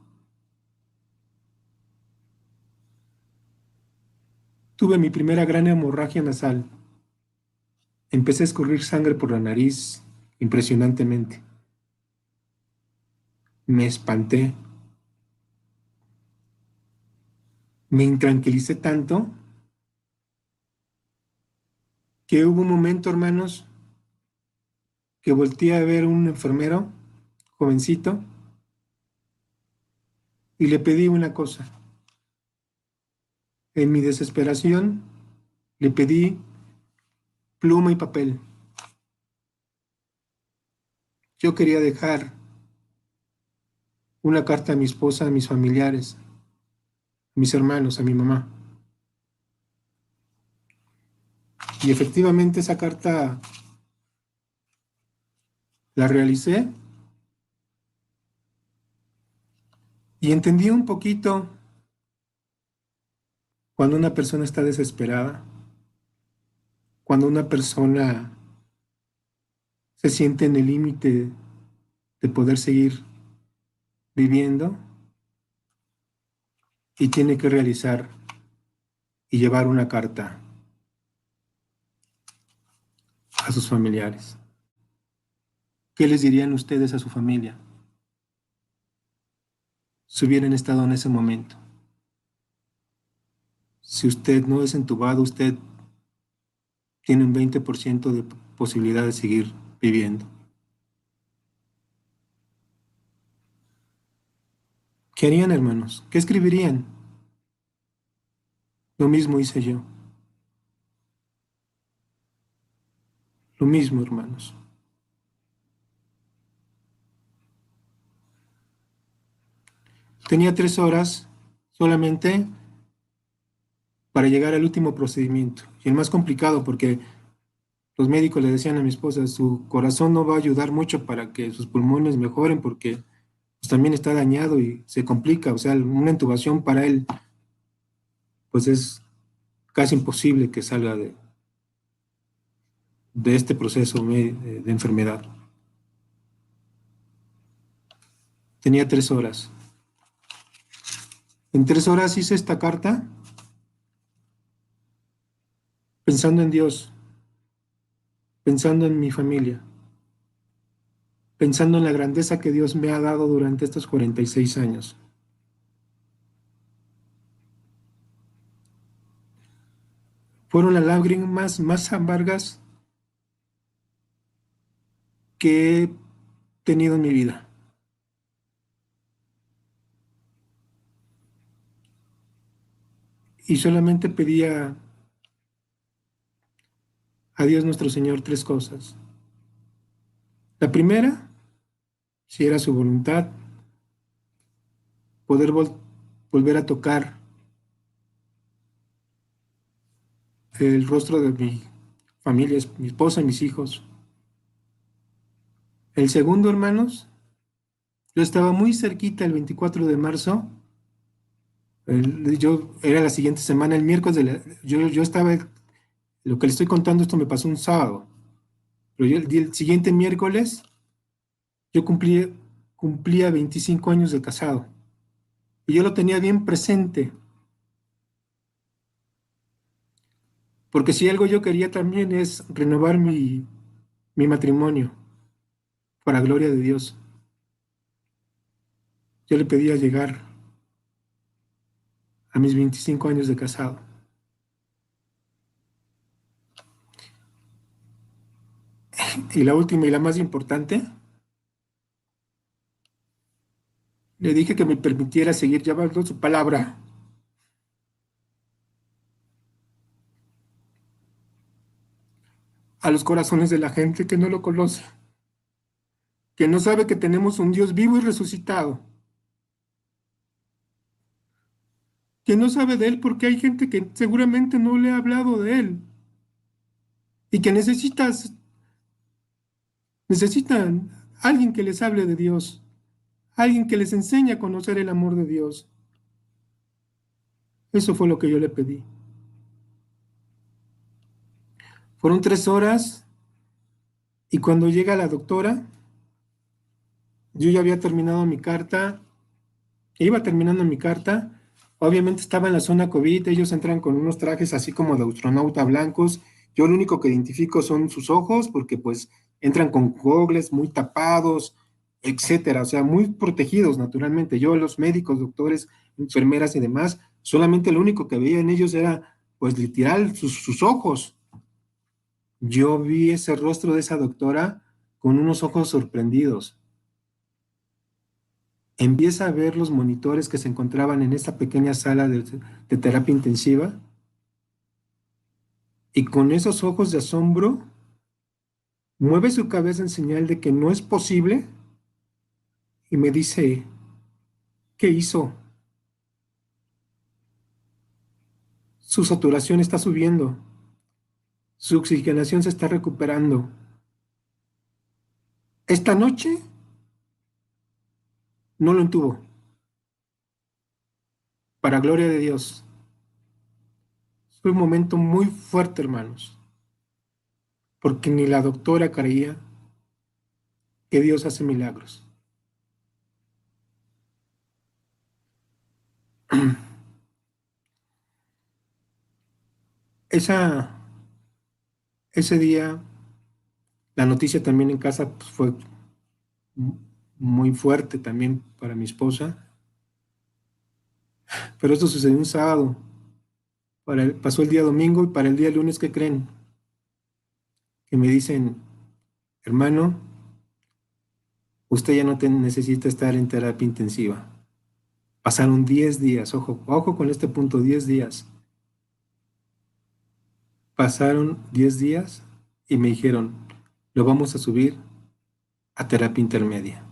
B: tuve mi primera gran hemorragia nasal. Empecé a escurrir sangre por la nariz impresionantemente. Me espanté. Me intranquilicé tanto que hubo un momento, hermanos, que volteé a ver a un enfermero, jovencito, y le pedí una cosa. En mi desesperación, le pedí pluma y papel. Yo quería dejar una carta a mi esposa, a mis familiares, a mis hermanos, a mi mamá. Y efectivamente esa carta la realicé y entendí un poquito cuando una persona está desesperada, cuando una persona se siente en el límite de poder seguir viviendo y tiene que realizar y llevar una carta a sus familiares. ¿Qué les dirían ustedes a su familia si hubieran estado en ese momento? Si usted no es entubado, usted tiene un 20% de posibilidad de seguir viviendo. ¿Qué harían, hermanos? ¿Qué escribirían? Lo mismo hice yo. Lo mismo, hermanos. Tenía 3 horas solamente para llegar al último procedimiento. Y el más complicado porque los médicos le decían a mi esposa, su corazón no va a ayudar mucho para que sus pulmones mejoren porque pues, también está dañado y se complica. O sea, una intubación para él pues es casi imposible que salga de este proceso de enfermedad. Tenía 3 horas. En 3 horas hice esta carta pensando en Dios, pensando en mi familia, pensando en la grandeza que Dios me ha dado durante estos 46 años. Fueron las lágrimas más amargas que he tenido en mi vida. Y solamente pedía a Dios nuestro Señor 3 cosas. La primera, si era su voluntad, poder volver a tocar el rostro de mi familia, mi esposa y mis hijos. El segundo, hermanos, yo estaba muy cerquita el 24 de marzo. Yo era la siguiente semana, el miércoles, yo estaba, lo que le estoy contando, esto me pasó un sábado, pero yo el siguiente miércoles yo cumplía 25 años de casado y yo lo tenía bien presente, porque si algo yo quería también es renovar mi matrimonio para gloria de Dios. Yo le pedía llegar a mis 25 años de casado. Y la última y la más importante, le dije que me permitiera seguir llevando su palabra a los corazones de la gente que no lo conoce, que no sabe que tenemos un Dios vivo y resucitado, que no sabe de Él porque hay gente que seguramente no le ha hablado de Él y que necesitan alguien que les hable de Dios, alguien que les enseñe a conocer el amor de Dios. Eso fue lo que yo le pedí. Fueron 3 horas y cuando llega la doctora, yo ya había terminado mi carta, iba terminando mi carta. Obviamente estaba en la zona COVID, ellos entran con unos trajes así como de astronauta blancos. Yo lo único que identifico son sus ojos, porque pues entran con gogles muy tapados, etcétera, o sea, muy protegidos naturalmente. Yo, los médicos, doctores, enfermeras y demás, solamente lo único que veía en ellos era pues literal sus ojos. Yo vi ese rostro de esa doctora con unos ojos sorprendidos. Empieza a ver los monitores que se encontraban en esta pequeña sala de terapia intensiva y con esos ojos de asombro mueve su cabeza en señal de que no es posible y me dice, ¿qué hizo? Su saturación está subiendo, su oxigenación se está recuperando. Esta noche no lo entubo, para gloria de Dios. Fue un momento muy fuerte, hermanos, porque ni la doctora creía que Dios hace milagros. ese día, la noticia también en casa pues, fue muy fuerte también para mi esposa, pero esto sucedió un sábado, pasó el día domingo y para el día lunes, ¿qué creen? Que me dicen, hermano, usted ya no necesita estar en terapia intensiva. Pasaron 10 días, ojo, ojo con este punto, 10 días. Pasaron 10 días y me dijeron, lo vamos a subir a terapia intermedia.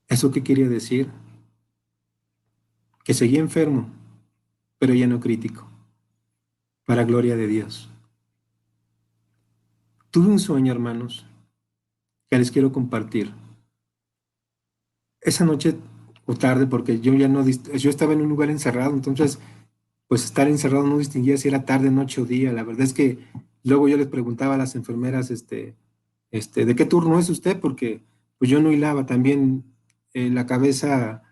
B: ¿Eso qué quería decir? Que seguía enfermo, pero ya no crítico, para gloria de Dios. Tuve un sueño, hermanos, que les quiero compartir. Esa noche o tarde, porque yo ya no, yo estaba en un lugar encerrado, entonces, pues estar encerrado no distinguía si era tarde, noche o día. La verdad es que luego yo les preguntaba a las enfermeras, ¿de qué turno es usted? Porque pues yo no hilaba, también la cabeza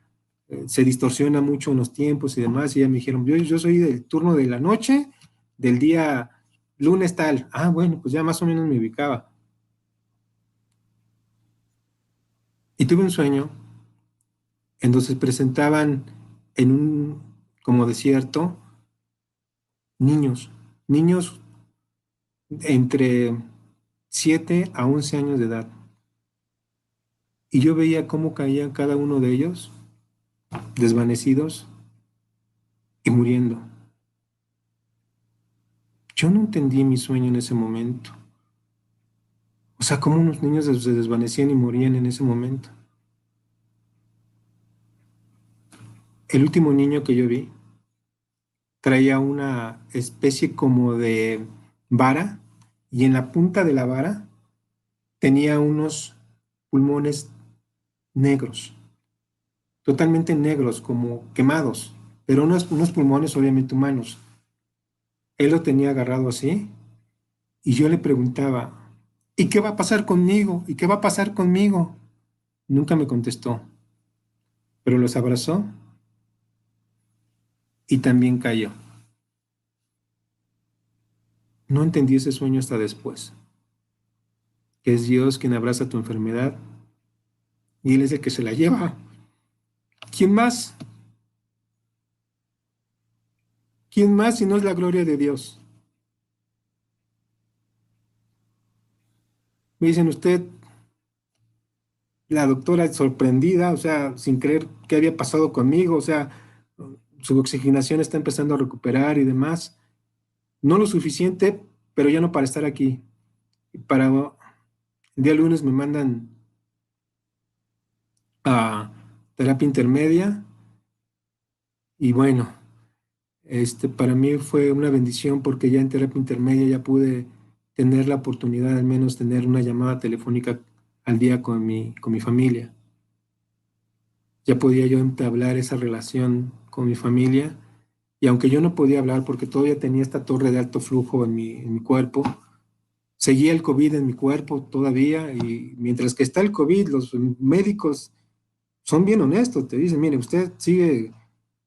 B: se distorsiona mucho en los tiempos y demás, y ya me dijeron, yo soy del turno de la noche, del día lunes tal. Ah, bueno, pues ya más o menos me ubicaba. Y tuve un sueño en donde se presentaban en un como desierto niños, niños entre 7 a 11 años de edad. Y yo veía cómo caían cada uno de ellos, desvanecidos y muriendo. Yo no entendí mi sueño en ese momento. O sea, cómo unos niños se desvanecían y morían en ese momento. El último niño que yo vi traía una especie como de vara y en la punta de la vara tenía unos pulmones negros, totalmente negros, como quemados, pero unos pulmones obviamente humanos. Él lo tenía agarrado así y yo le preguntaba, ¿y qué va a pasar conmigo? ¿Y qué va a pasar conmigo? Nunca me contestó, pero los abrazó y también cayó. No entendí ese sueño hasta después, que es Dios quien abraza tu enfermedad y Él es el que se la lleva. ¿Quién más? ¿Quién más si no es la gloria de Dios? Me dicen usted, la doctora sorprendida, o sea, sin creer qué había pasado conmigo, o sea, su oxigenación está empezando a recuperar y demás. No lo suficiente, pero ya no para estar aquí. Para el día lunes me mandan a terapia intermedia y bueno, para mí fue una bendición porque ya en terapia intermedia ya pude tener la oportunidad al menos tener una llamada telefónica al día con mi familia. Ya podía yo entablar esa relación con mi familia y aunque yo no podía hablar porque todavía tenía esta torre de alto flujo en mi cuerpo, seguía el COVID en mi cuerpo todavía y mientras que está el COVID, los médicos son bien honestos, te dicen, mire, usted sigue,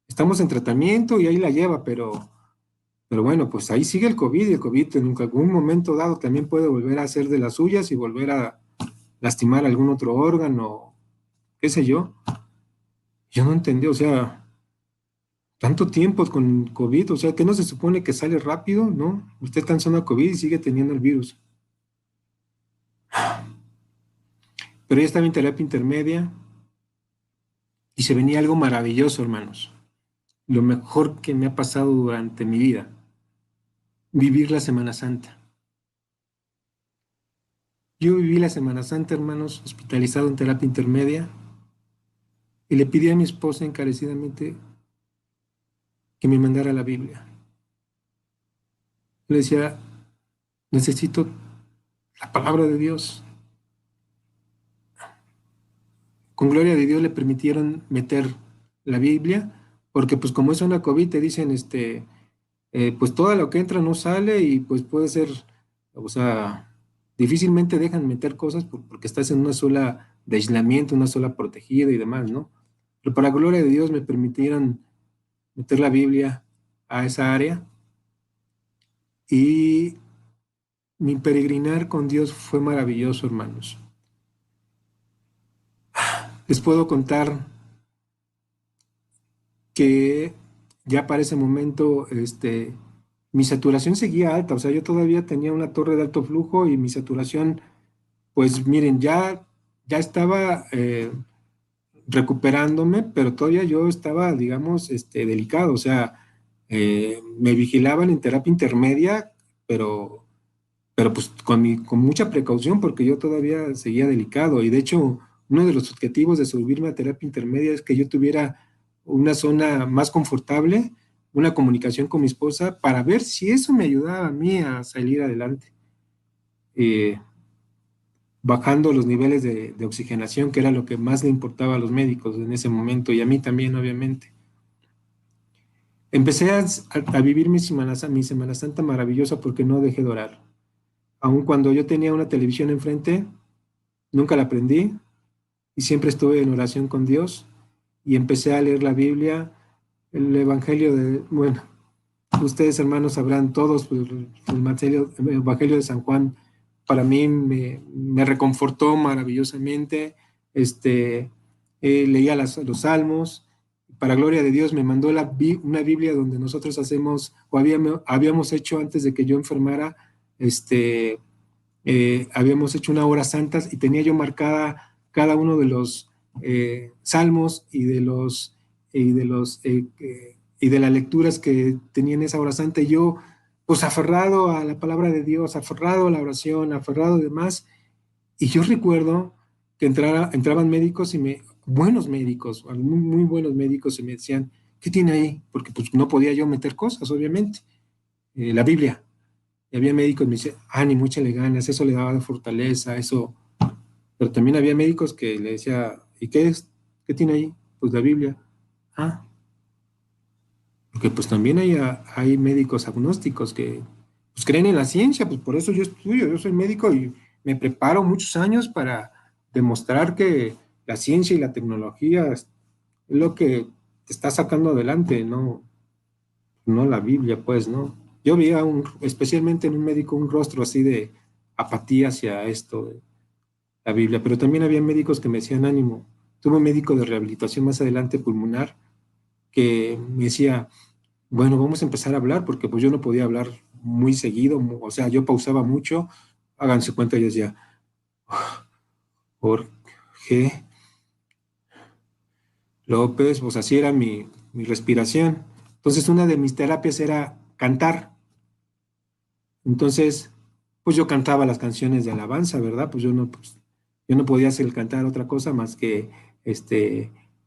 B: estamos en tratamiento y ahí la lleva, pero bueno, pues ahí sigue el COVID y el COVID en algún momento dado también puede volver a hacer de las suyas y volver a lastimar algún otro órgano, qué sé yo. Yo no entendí, o sea, tanto tiempo con COVID, o sea, que no se supone que sale rápido, ¿no? Usted está en zona COVID y sigue teniendo el virus. Pero ya estaba en terapia intermedia y se venía algo maravilloso, hermanos. Lo mejor que me ha pasado durante mi vida, vivir la Semana Santa. Yo viví la Semana Santa, hermanos, hospitalizado en terapia intermedia y le pedí a mi esposa encarecidamente que me mandara la Biblia. Le decía, necesito la palabra de Dios. Con gloria de Dios le permitieron meter la Biblia, porque pues como es una COVID te dicen, pues todo lo que entra no sale y pues puede ser, o sea, difícilmente dejan meter cosas porque estás en una sola de aislamiento, una sola protegida y demás, ¿no? Pero para gloria de Dios me permitieron meter la Biblia a esa área Y mi peregrinar con Dios fue maravilloso, hermanos. Les puedo contar que ya para ese momento, mi saturación seguía alta, o sea, yo todavía tenía una torre de alto flujo y mi saturación, pues miren, ya estaba recuperándome, pero todavía yo estaba, digamos, delicado, o sea, me vigilaban en terapia intermedia, pero, pero pues con mucha precaución porque yo todavía seguía delicado y de hecho uno de los objetivos de subirme a terapia intermedia es que yo tuviera una zona más confortable, una comunicación con mi esposa para ver si eso me ayudaba a mí a salir adelante. Eh, Bajando los niveles de oxigenación, que era lo que más le importaba a los médicos en ese momento y a mí también, obviamente. Empecé a vivir mi Semana Santa maravillosa porque no dejé de orar. Aun cuando yo tenía una televisión enfrente, nunca la prendí y siempre estuve en oración con Dios y empecé a leer la Biblia, el Evangelio bueno, ustedes hermanos sabrán todos, pues, el Evangelio de San Juan para mí me reconfortó maravillosamente, leía los salmos, para gloria de Dios me mandó una Biblia donde nosotros hacemos, o habíamos hecho antes de que yo enfermara, habíamos hecho una hora santas y tenía yo marcada cada uno de los salmos y de las lecturas que tenía en esa hora santa. Y yo, pues aferrado a la palabra de Dios, aferrado a la oración, aferrado a demás. Y yo recuerdo que entraban médicos buenos médicos, muy, muy buenos médicos, y me decían, ¿qué tiene ahí? Porque pues no podía yo meter cosas, obviamente. La Biblia. Y había médicos que me decían, ánimo, échale ganas, eso le daba fortaleza, eso. Pero también había médicos que le decía, ¿y qué es? ¿Qué tiene ahí? Pues la Biblia. Ah, porque pues también hay médicos agnósticos que pues, creen en la ciencia, pues por eso yo estudio, yo soy médico y me preparo muchos años para demostrar que la ciencia y la tecnología es lo que te está sacando adelante, no la Biblia, pues, ¿no? Yo veía especialmente en un médico, un rostro así de apatía hacia esto, de la Biblia, pero también había médicos que me decían ánimo. Tuve un médico de rehabilitación más adelante pulmonar que me decía, bueno, vamos a empezar a hablar, porque pues yo no podía hablar muy seguido, o sea, yo pausaba mucho, háganse cuenta, yo decía, Jorge López, pues así era mi respiración. Entonces una de mis terapias era cantar. Entonces, pues yo cantaba las canciones de alabanza, ¿verdad? Pues, yo no podía hacer cantar otra cosa más que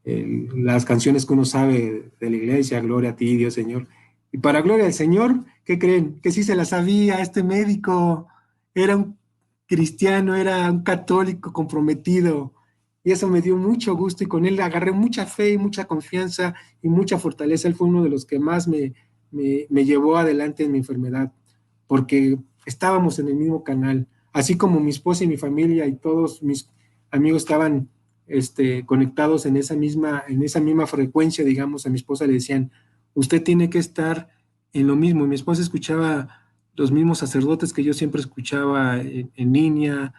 B: las canciones que uno sabe de la iglesia, gloria a ti, Dios Señor. Y para gloria del Señor, ¿qué creen? Que sí se la sabía este médico, era un cristiano, era un católico comprometido. Y eso me dio mucho gusto y con él agarré mucha fe y mucha confianza y mucha fortaleza. Él fue uno de los que más me llevó adelante en mi enfermedad porque estábamos en el mismo canal, así como mi esposa y mi familia y todos mis amigos estaban conectados en esa misma frecuencia, digamos, a mi esposa le decían, usted tiene que estar en lo mismo. Y mi esposa escuchaba los mismos sacerdotes que yo siempre escuchaba en línea,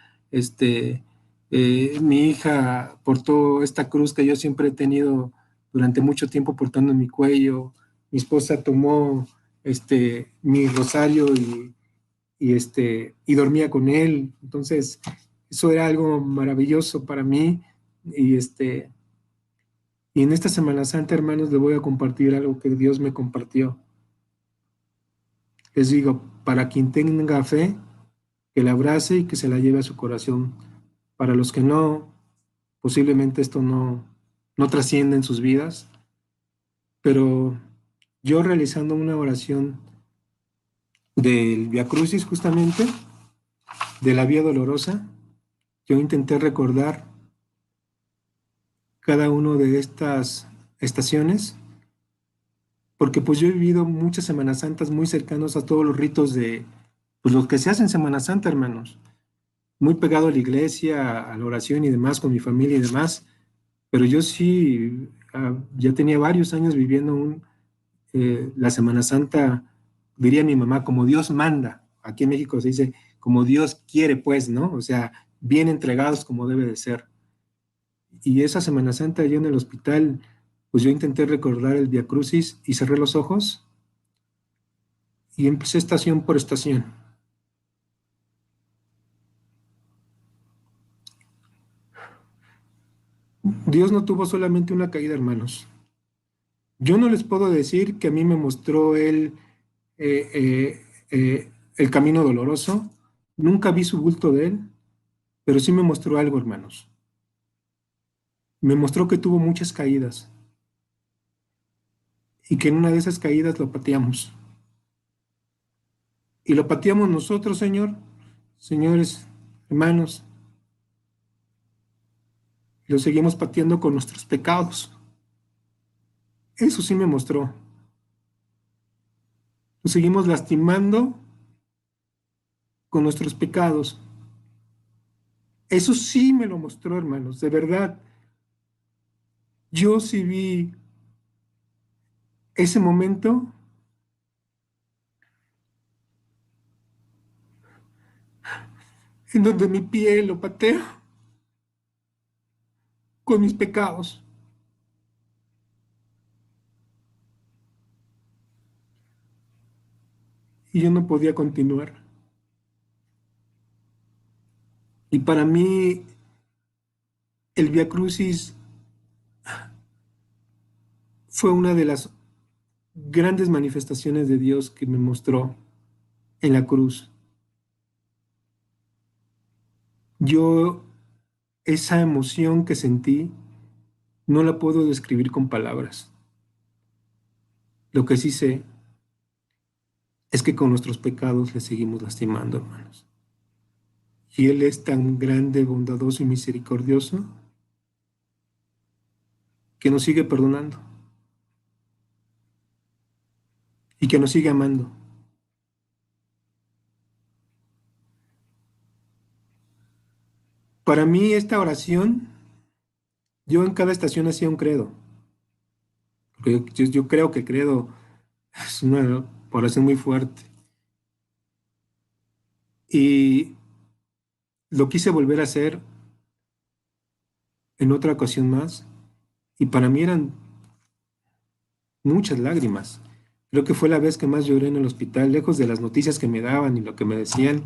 B: mi hija portó esta cruz que yo siempre he tenido durante mucho tiempo portando en mi cuello, mi esposa tomó mi rosario y dormía con él. Entonces, eso era algo maravilloso para mí. Y, y en esta Semana Santa, hermanos, les voy a compartir algo que Dios me compartió. Les digo, para quien tenga fe, que la abrace y que se la lleve a su corazón. Para los que no, posiblemente esto no trasciende en sus vidas, pero yo realizando una oración del Via Crucis justamente, de la Vía Dolorosa, yo intenté recordar cada una de estas estaciones, porque pues yo he vivido muchas Semanas Santas muy cercanos a todos los ritos de, pues lo que se hace en Semana Santa, hermanos, muy pegado a la iglesia, a la oración y demás, con mi familia y demás, pero yo sí, ya tenía varios años viviendo la Semana Santa diría mi mamá, como Dios manda. Aquí en México se dice, como Dios quiere, pues, ¿no? O sea, bien entregados como debe de ser. Y esa Semana Santa yo en el hospital, pues yo intenté recordar el Via Crucis y cerré los ojos y empecé estación por estación. Dios no tuvo solamente una caída, hermanos. Yo no les puedo decir que a mí me mostró Él eh, el camino doloroso. Nunca vi su bulto de Él, pero sí me mostró algo, hermanos. Me mostró que tuvo muchas caídas y que en una de esas caídas lo pateamos. Y lo pateamos nosotros, Señor, señores, hermanos, y lo seguimos pateando con nuestros pecados. Eso sí me mostró. Lo seguimos lastimando con nuestros pecados. Eso sí me lo mostró, hermanos, de verdad. Yo sí vi ese momento en donde mi pie lo pateo con mis pecados. Y yo no podía continuar. Y para mí, el Via Crucis fue una de las grandes manifestaciones de Dios que me mostró en la cruz. Yo, esa emoción que sentí, no la puedo describir con palabras. Lo que sí sé es que con nuestros pecados le seguimos lastimando, hermanos. Y Él es tan grande, bondadoso y misericordioso que nos sigue perdonando y que nos sigue amando. Para mí esta oración, yo en cada estación hacía un credo. Porque yo creo que el credo es una oración muy fuerte. Y lo quise volver a hacer en otra ocasión más. Y para mí eran muchas lágrimas. Creo que fue la vez que más lloré en el hospital, lejos de las noticias que me daban y lo que me decían,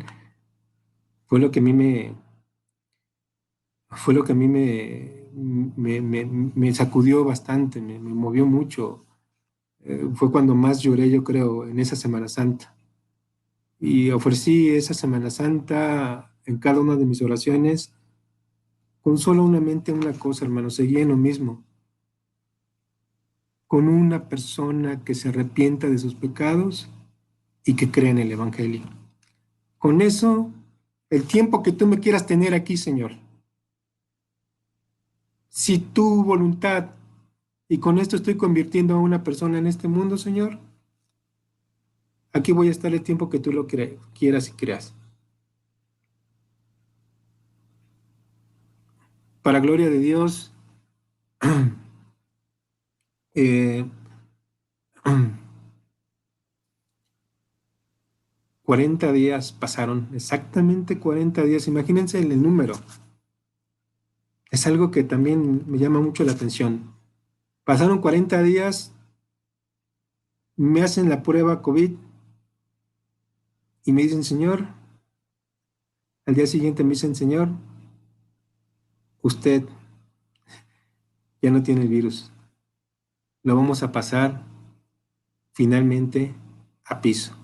B: fue lo que a mí me, fue lo que a mí me sacudió bastante, me movió mucho. Fue cuando más lloré, yo creo, en esa Semana Santa. Y ofrecí esa Semana Santa en cada una de mis oraciones con solo una mente, una cosa, hermano, seguía en lo mismo, con una persona que se arrepienta de sus pecados y que cree en el Evangelio. Con eso, el tiempo que tú me quieras tener aquí, Señor, si tu voluntad, y con esto estoy convirtiendo a una persona en este mundo, Señor, aquí voy a estar el tiempo que tú lo quieras y creas. Para gloria de Dios, eh, 40 días pasaron, exactamente 40 días, imagínense el número. Es algo que también me llama mucho la atención. Pasaron 40 días, me hacen la prueba COVID y me dicen, Señor, al día siguiente me dicen, Señor, usted ya no tiene el virus. Lo vamos a pasar finalmente a piso.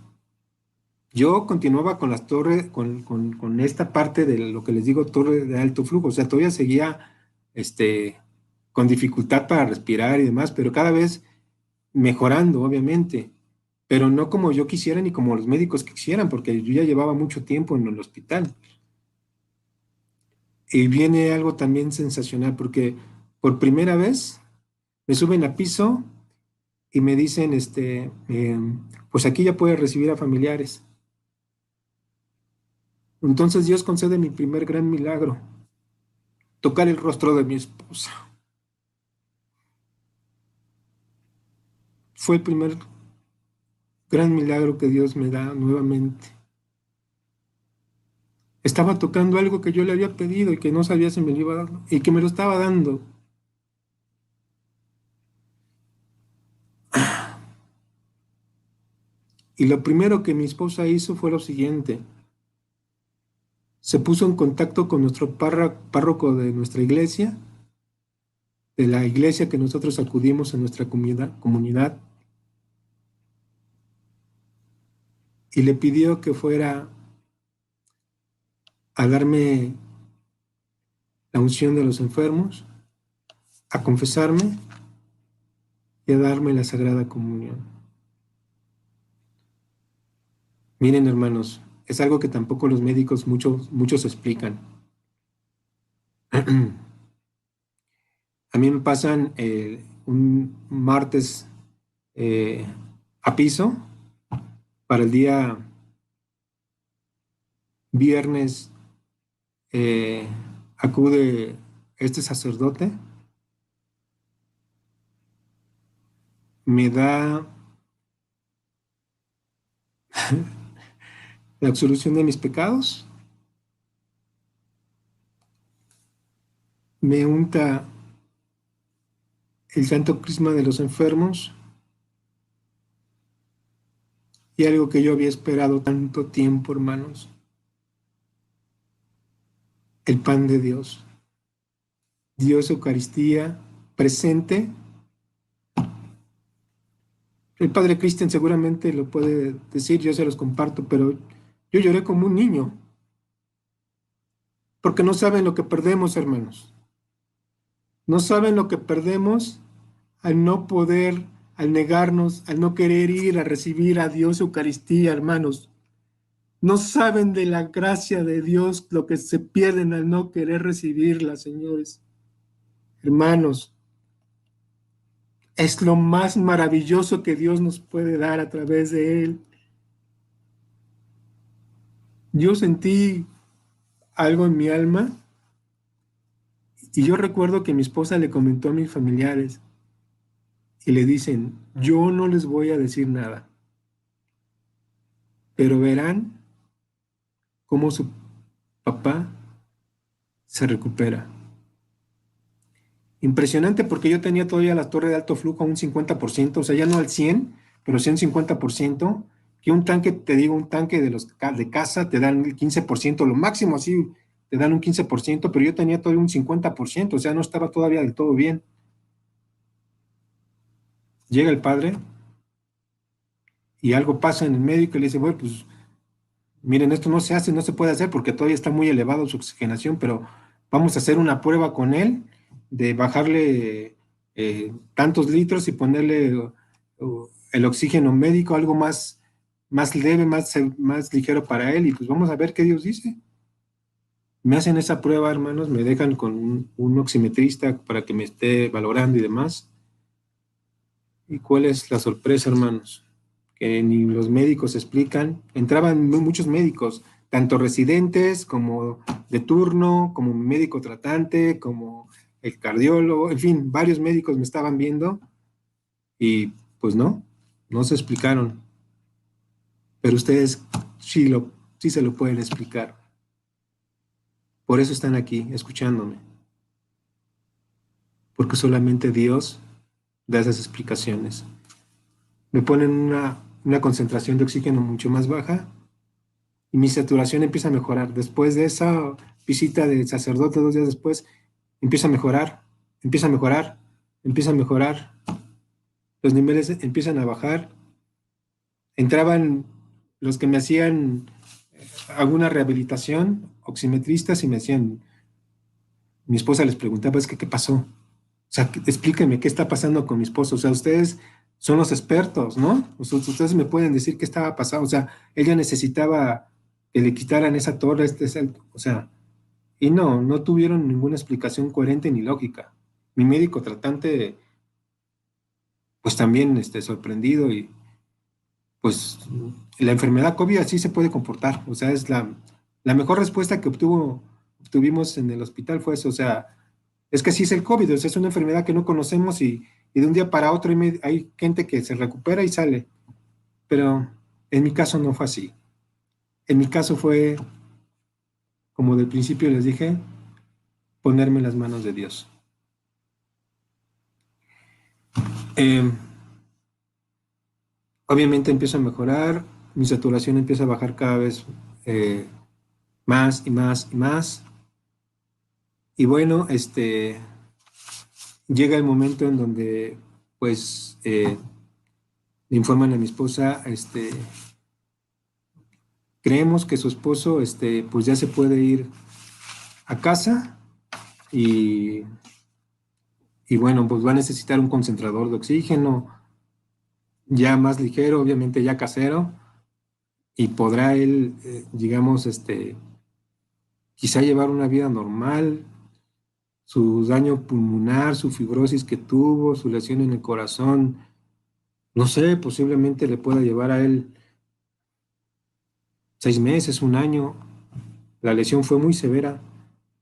B: Yo continuaba con las torres, con esta parte de lo que les digo, torre de alto flujo. O sea, todavía seguía con dificultad para respirar y demás, pero cada vez mejorando, obviamente. Pero no como yo quisiera ni como los médicos quisieran, porque yo ya llevaba mucho tiempo en el hospital. Y viene algo también sensacional, porque por primera vez me suben a piso y me dicen, pues aquí ya puedes recibir a familiares. Entonces Dios concede mi primer gran milagro, tocar el rostro de mi esposa. Fue el primer gran milagro que Dios me da nuevamente. Estaba tocando algo que yo le había pedido y que no sabía si me lo iba a dar y que me lo estaba dando. Y lo primero que mi esposa hizo fue lo siguiente. Se puso en contacto con nuestro párroco de nuestra iglesia, de la iglesia que nosotros acudimos en nuestra comunidad, y le pidió que fuera a darme la unción de los enfermos, a confesarme y a darme la Sagrada Comunión. Miren, hermanos, es algo que tampoco los médicos muchos explican. A mí me pasan un martes a piso para el día viernes. Acude este sacerdote, me da la absolución de mis pecados, me unta el santo crisma de los enfermos y algo que yo había esperado tanto tiempo, hermanos, el pan de Dios, Dios Eucaristía presente. El padre Cristian seguramente lo puede decir, yo se los comparto, pero yo lloré como un niño, porque no saben lo que perdemos, hermanos. No saben lo que perdemos al no poder, al negarnos, al no querer ir a recibir a Dios Eucaristía, hermanos. No saben de la gracia de Dios lo que se pierden al no querer recibirla, señores. Hermanos, es lo más maravilloso que Dios nos puede dar a través de Él. Yo sentí algo en mi alma y yo recuerdo que mi esposa le comentó a mis familiares y le dicen, yo no les voy a decir nada, pero verán cómo su papá se recupera. Impresionante, porque yo tenía todavía la torre de alto flujo a un 50%, o sea, ya no al 100, pero sí un 50%, que un tanque, te digo, un tanque de los de casa te dan el 15%, lo máximo así te dan un 15%, pero yo tenía todavía un 50%, o sea, no estaba todavía del todo bien. Llega el padre y algo pasa en el médico y le dice, bueno, pues miren, esto no se hace, no se puede hacer porque todavía está muy elevado su oxigenación, pero vamos a hacer una prueba con él de bajarle tantos litros y ponerle el oxígeno médico, algo más leve, más ligero para él, y pues vamos a ver qué Dios dice. Me hacen esa prueba, hermanos, me dejan con un oximetrista para que me esté valorando y demás. ¿Y cuál es la sorpresa, hermanos? Que ni los médicos explican. Entraban muchos médicos, tanto residentes como de turno, como médico tratante, como el cardiólogo, en fin, varios médicos me estaban viendo y pues no se explicaron. Pero ustedes sí se lo pueden explicar. Por eso están aquí, escuchándome. Porque solamente Dios da esas explicaciones. Me ponen una concentración de oxígeno mucho más baja y mi saturación empieza a mejorar. Después de esa visita del sacerdote, 2 días después, empieza a mejorar, empieza a mejorar, empieza a mejorar. Los niveles empiezan a bajar. Entraban los que me hacían alguna rehabilitación, oximetristas, y me decían, mi esposa les preguntaba, es que, ¿qué pasó? O sea, explíquenme qué está pasando con mi esposo. O sea, ustedes son los expertos, ¿no? Ustedes me pueden decir qué estaba pasando. O sea, ella necesitaba que le quitaran esa torre, o sea, y no tuvieron ninguna explicación coherente ni lógica. Mi médico tratante, pues también sorprendido, y pues la enfermedad COVID así se puede comportar. O sea, es la mejor respuesta que obtuvimos en el hospital fue eso. O sea, es que sí es el COVID, o sea, es una enfermedad que no conocemos y de un día para otro hay gente que se recupera y sale. pero en mi caso no fue así. En mi caso fue, como del principio les dije, ponerme en las manos de Dios. Eh, Obviamente empiezo a mejorar, mi saturación empieza a bajar cada vez eh, más y más y más. Y bueno, llega el momento en donde pues le informan a mi esposa, creemos que su esposo pues ya se puede ir a casa y, y bueno, pues va a necesitar un concentrador de oxígeno ya más ligero, obviamente ya casero, y podrá él, digamos, quizá llevar una vida normal, su daño pulmonar, su fibrosis que tuvo, su lesión en el corazón, no sé, posiblemente le pueda llevar a él 6 meses, un año. La lesión fue muy severa.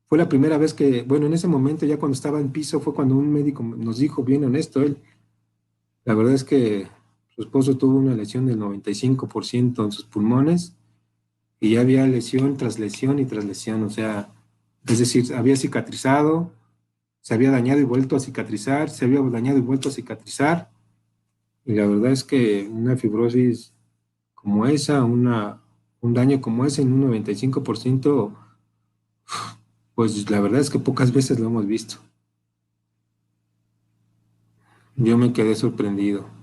B: Fue la primera vez que, bueno, en ese momento, ya cuando estaba en piso, fue cuando un médico nos dijo, bien honesto, él, la verdad es que su esposo tuvo una lesión del 95% en sus pulmones y ya había lesión tras lesión y tras lesión, o sea, es decir, había cicatrizado, se había dañado y vuelto a cicatrizar, se había dañado y vuelto a cicatrizar, y la verdad es que una fibrosis como esa, un daño como ese en un 95%, pues la verdad es que pocas veces lo hemos visto. Yo me quedé sorprendido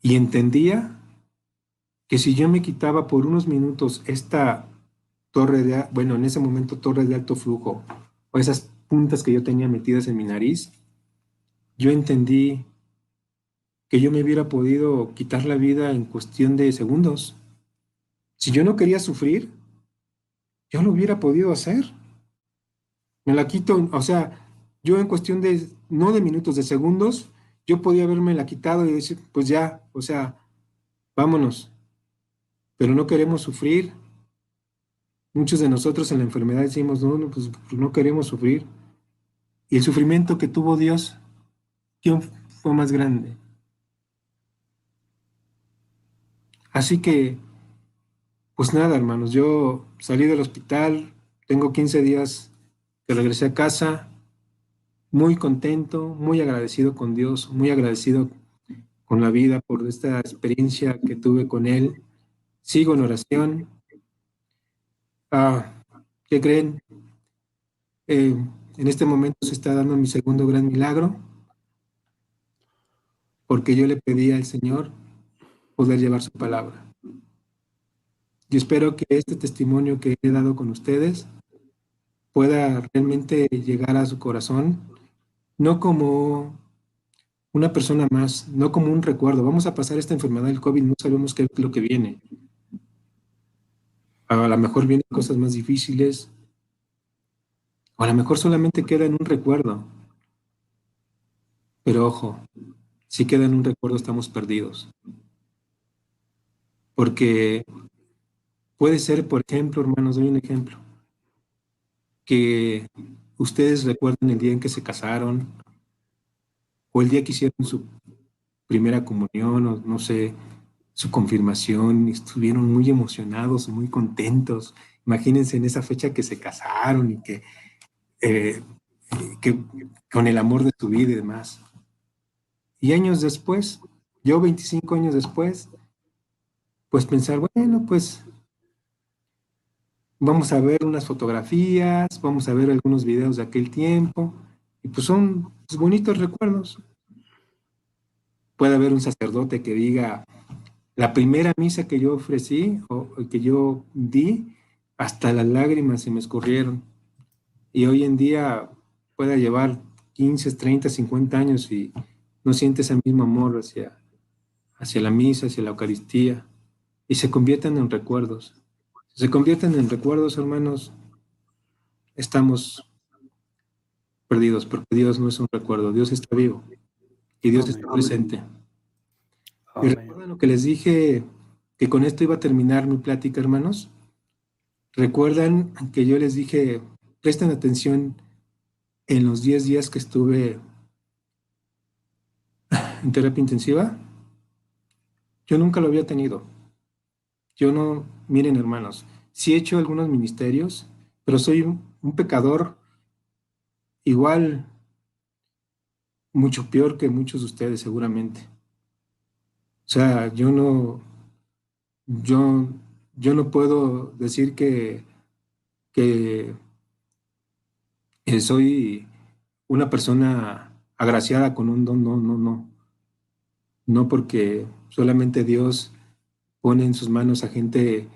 B: y entendía que si yo me quitaba por unos minutos esta bueno, en ese momento torre de alto flujo, o esas puntas que yo tenía metidas en mi nariz, yo entendí que yo me hubiera podido quitar la vida en cuestión de segundos. Si yo no quería sufrir, yo lo hubiera podido hacer. Me la quito, o sea, yo en cuestión de, no de minutos, de segundos, yo podía haberme la quitado y decir, pues ya, o sea, vámonos, pero no queremos sufrir. Muchos de nosotros en la enfermedad decimos, no, no, pues no queremos sufrir. Y el sufrimiento que tuvo Dios, ¿quién fue más grande? Así que, pues nada, hermanos, yo salí del hospital, tengo 15 días que regresé a casa, muy contento, muy agradecido con Dios, muy agradecido con la vida por esta experiencia que tuve con Él. Sigo en oración. Ah, ¿Qué creen? Eh, en este momento se está dando mi segundo gran milagro, porque yo le pedí al Señor poder llevar su palabra. Yo espero que este testimonio que he dado con ustedes pueda realmente llegar a su corazón, no como una persona más, no como un recuerdo. Vamos a pasar esta enfermedad del COVID, no sabemos qué es lo que viene. A lo mejor vienen cosas más difíciles, o a lo mejor solamente queda en un recuerdo. Pero ojo, si queda en un recuerdo estamos perdidos. Porque puede ser, por ejemplo, hermanos, doy un ejemplo, que ustedes recuerden el día en que se casaron, o el día que hicieron su primera comunión, o no sé, su confirmación, y estuvieron muy emocionados, muy contentos. Imagínense en esa fecha que se casaron y eh, que con el amor de su vida y demás. Y años después, yo 25 años después, pues pensar, bueno, pues vamos a ver unas fotografías, vamos a ver algunos videos de aquel tiempo, y pues son pues, bonitos recuerdos. Puede haber un sacerdote que diga, la primera misa que yo ofrecí o que yo di, hasta las lágrimas se me escurrieron. Y hoy en día puede llevar 15, 30, 50 años y no siente ese mismo amor hacia la misa, hacia la Eucaristía, y se convierten en recuerdos. Si se convierten en recuerdos, hermanos, estamos perdidos, porque Dios no es un recuerdo, Dios está vivo y Dios está
A: Amén.
B: presente. Y
A: Amén.
B: recuerden lo que les dije, que con esto iba a terminar mi plática, hermanos. Recuerdan que yo les dije, presten atención en los 10 días que estuve en terapia intensiva. Yo nunca lo había tenido. Yo no, miren hermanos, sí he hecho algunos ministerios, pero soy un pecador igual, mucho peor que muchos de ustedes seguramente. O sea, yo, yo no puedo decir que soy una persona agraciada con un don, no, no, no. No porque solamente Dios pone en sus manos a gente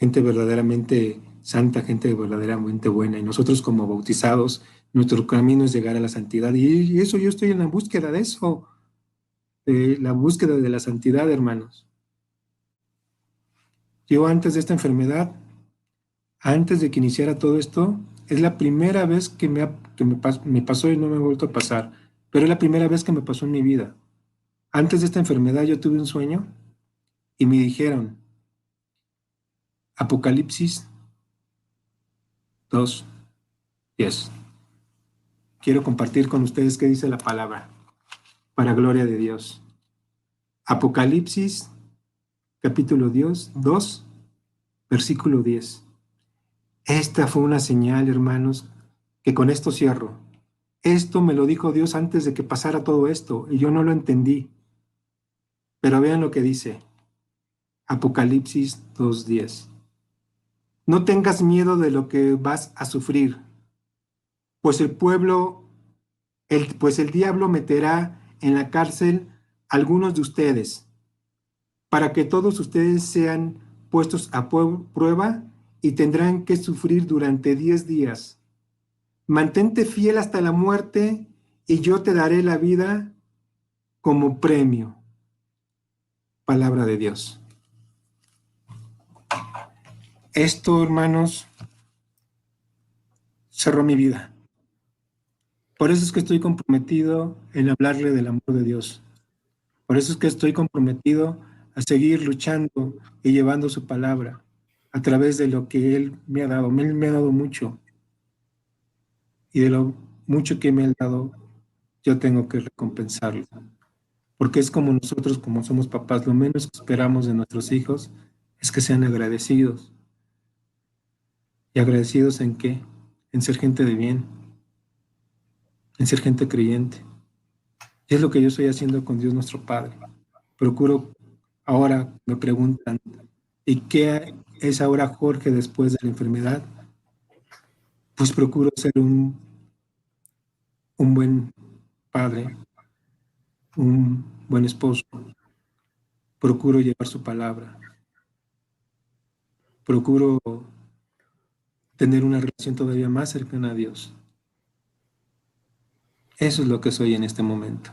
B: verdaderamente santa, gente verdaderamente buena. Y nosotros como bautizados, nuestro camino es llegar a la santidad. Y eso yo estoy en la búsqueda de eso, de la búsqueda de la santidad, hermanos. Yo antes de esta enfermedad, antes de que iniciara todo esto, es la primera vez me pasó y no me ha vuelto a pasar, pero es la primera vez que me pasó en mi vida. Antes de esta enfermedad yo tuve un sueño y me dijeron, Apocalipsis 2:10. Quiero compartir con ustedes qué dice la palabra, para gloria de Dios. Apocalipsis, capítulo 2, versículo 10. Esta fue una señal, hermanos, que con esto cierro. Esto me lo dijo Dios antes de que pasara todo esto, y yo no lo entendí. Pero vean lo que dice, Apocalipsis 2:10. No tengas miedo de lo que vas a sufrir, pues pues el diablo meterá en la cárcel a algunos de ustedes, para que todos ustedes sean puestos a prueba y tendrán que sufrir durante 10 días. Mantente fiel hasta la muerte y yo te daré la vida como premio. Palabra de Dios. Esto, hermanos, cerró mi vida. Por eso es que estoy comprometido en hablarle del amor de Dios. Por eso es que estoy comprometido a seguir luchando y llevando su palabra a través de lo que Él me ha dado. Él me ha dado mucho. Y de lo mucho que me ha dado, yo tengo que recompensarlo. Porque es como nosotros, como somos papás, lo menos que esperamos de nuestros hijos es que sean agradecidos. ¿Y agradecidos en qué? En ser gente de bien, en ser gente creyente. Y es lo que yo estoy haciendo con Dios nuestro Padre. Procuro, ahora me preguntan, ¿y qué es ahora Jorge después de la enfermedad? Pues procuro ser un buen padre, un buen esposo. Procuro llevar su palabra. Procuro tener una relación todavía más cercana a Dios. Eso es lo que soy en este momento.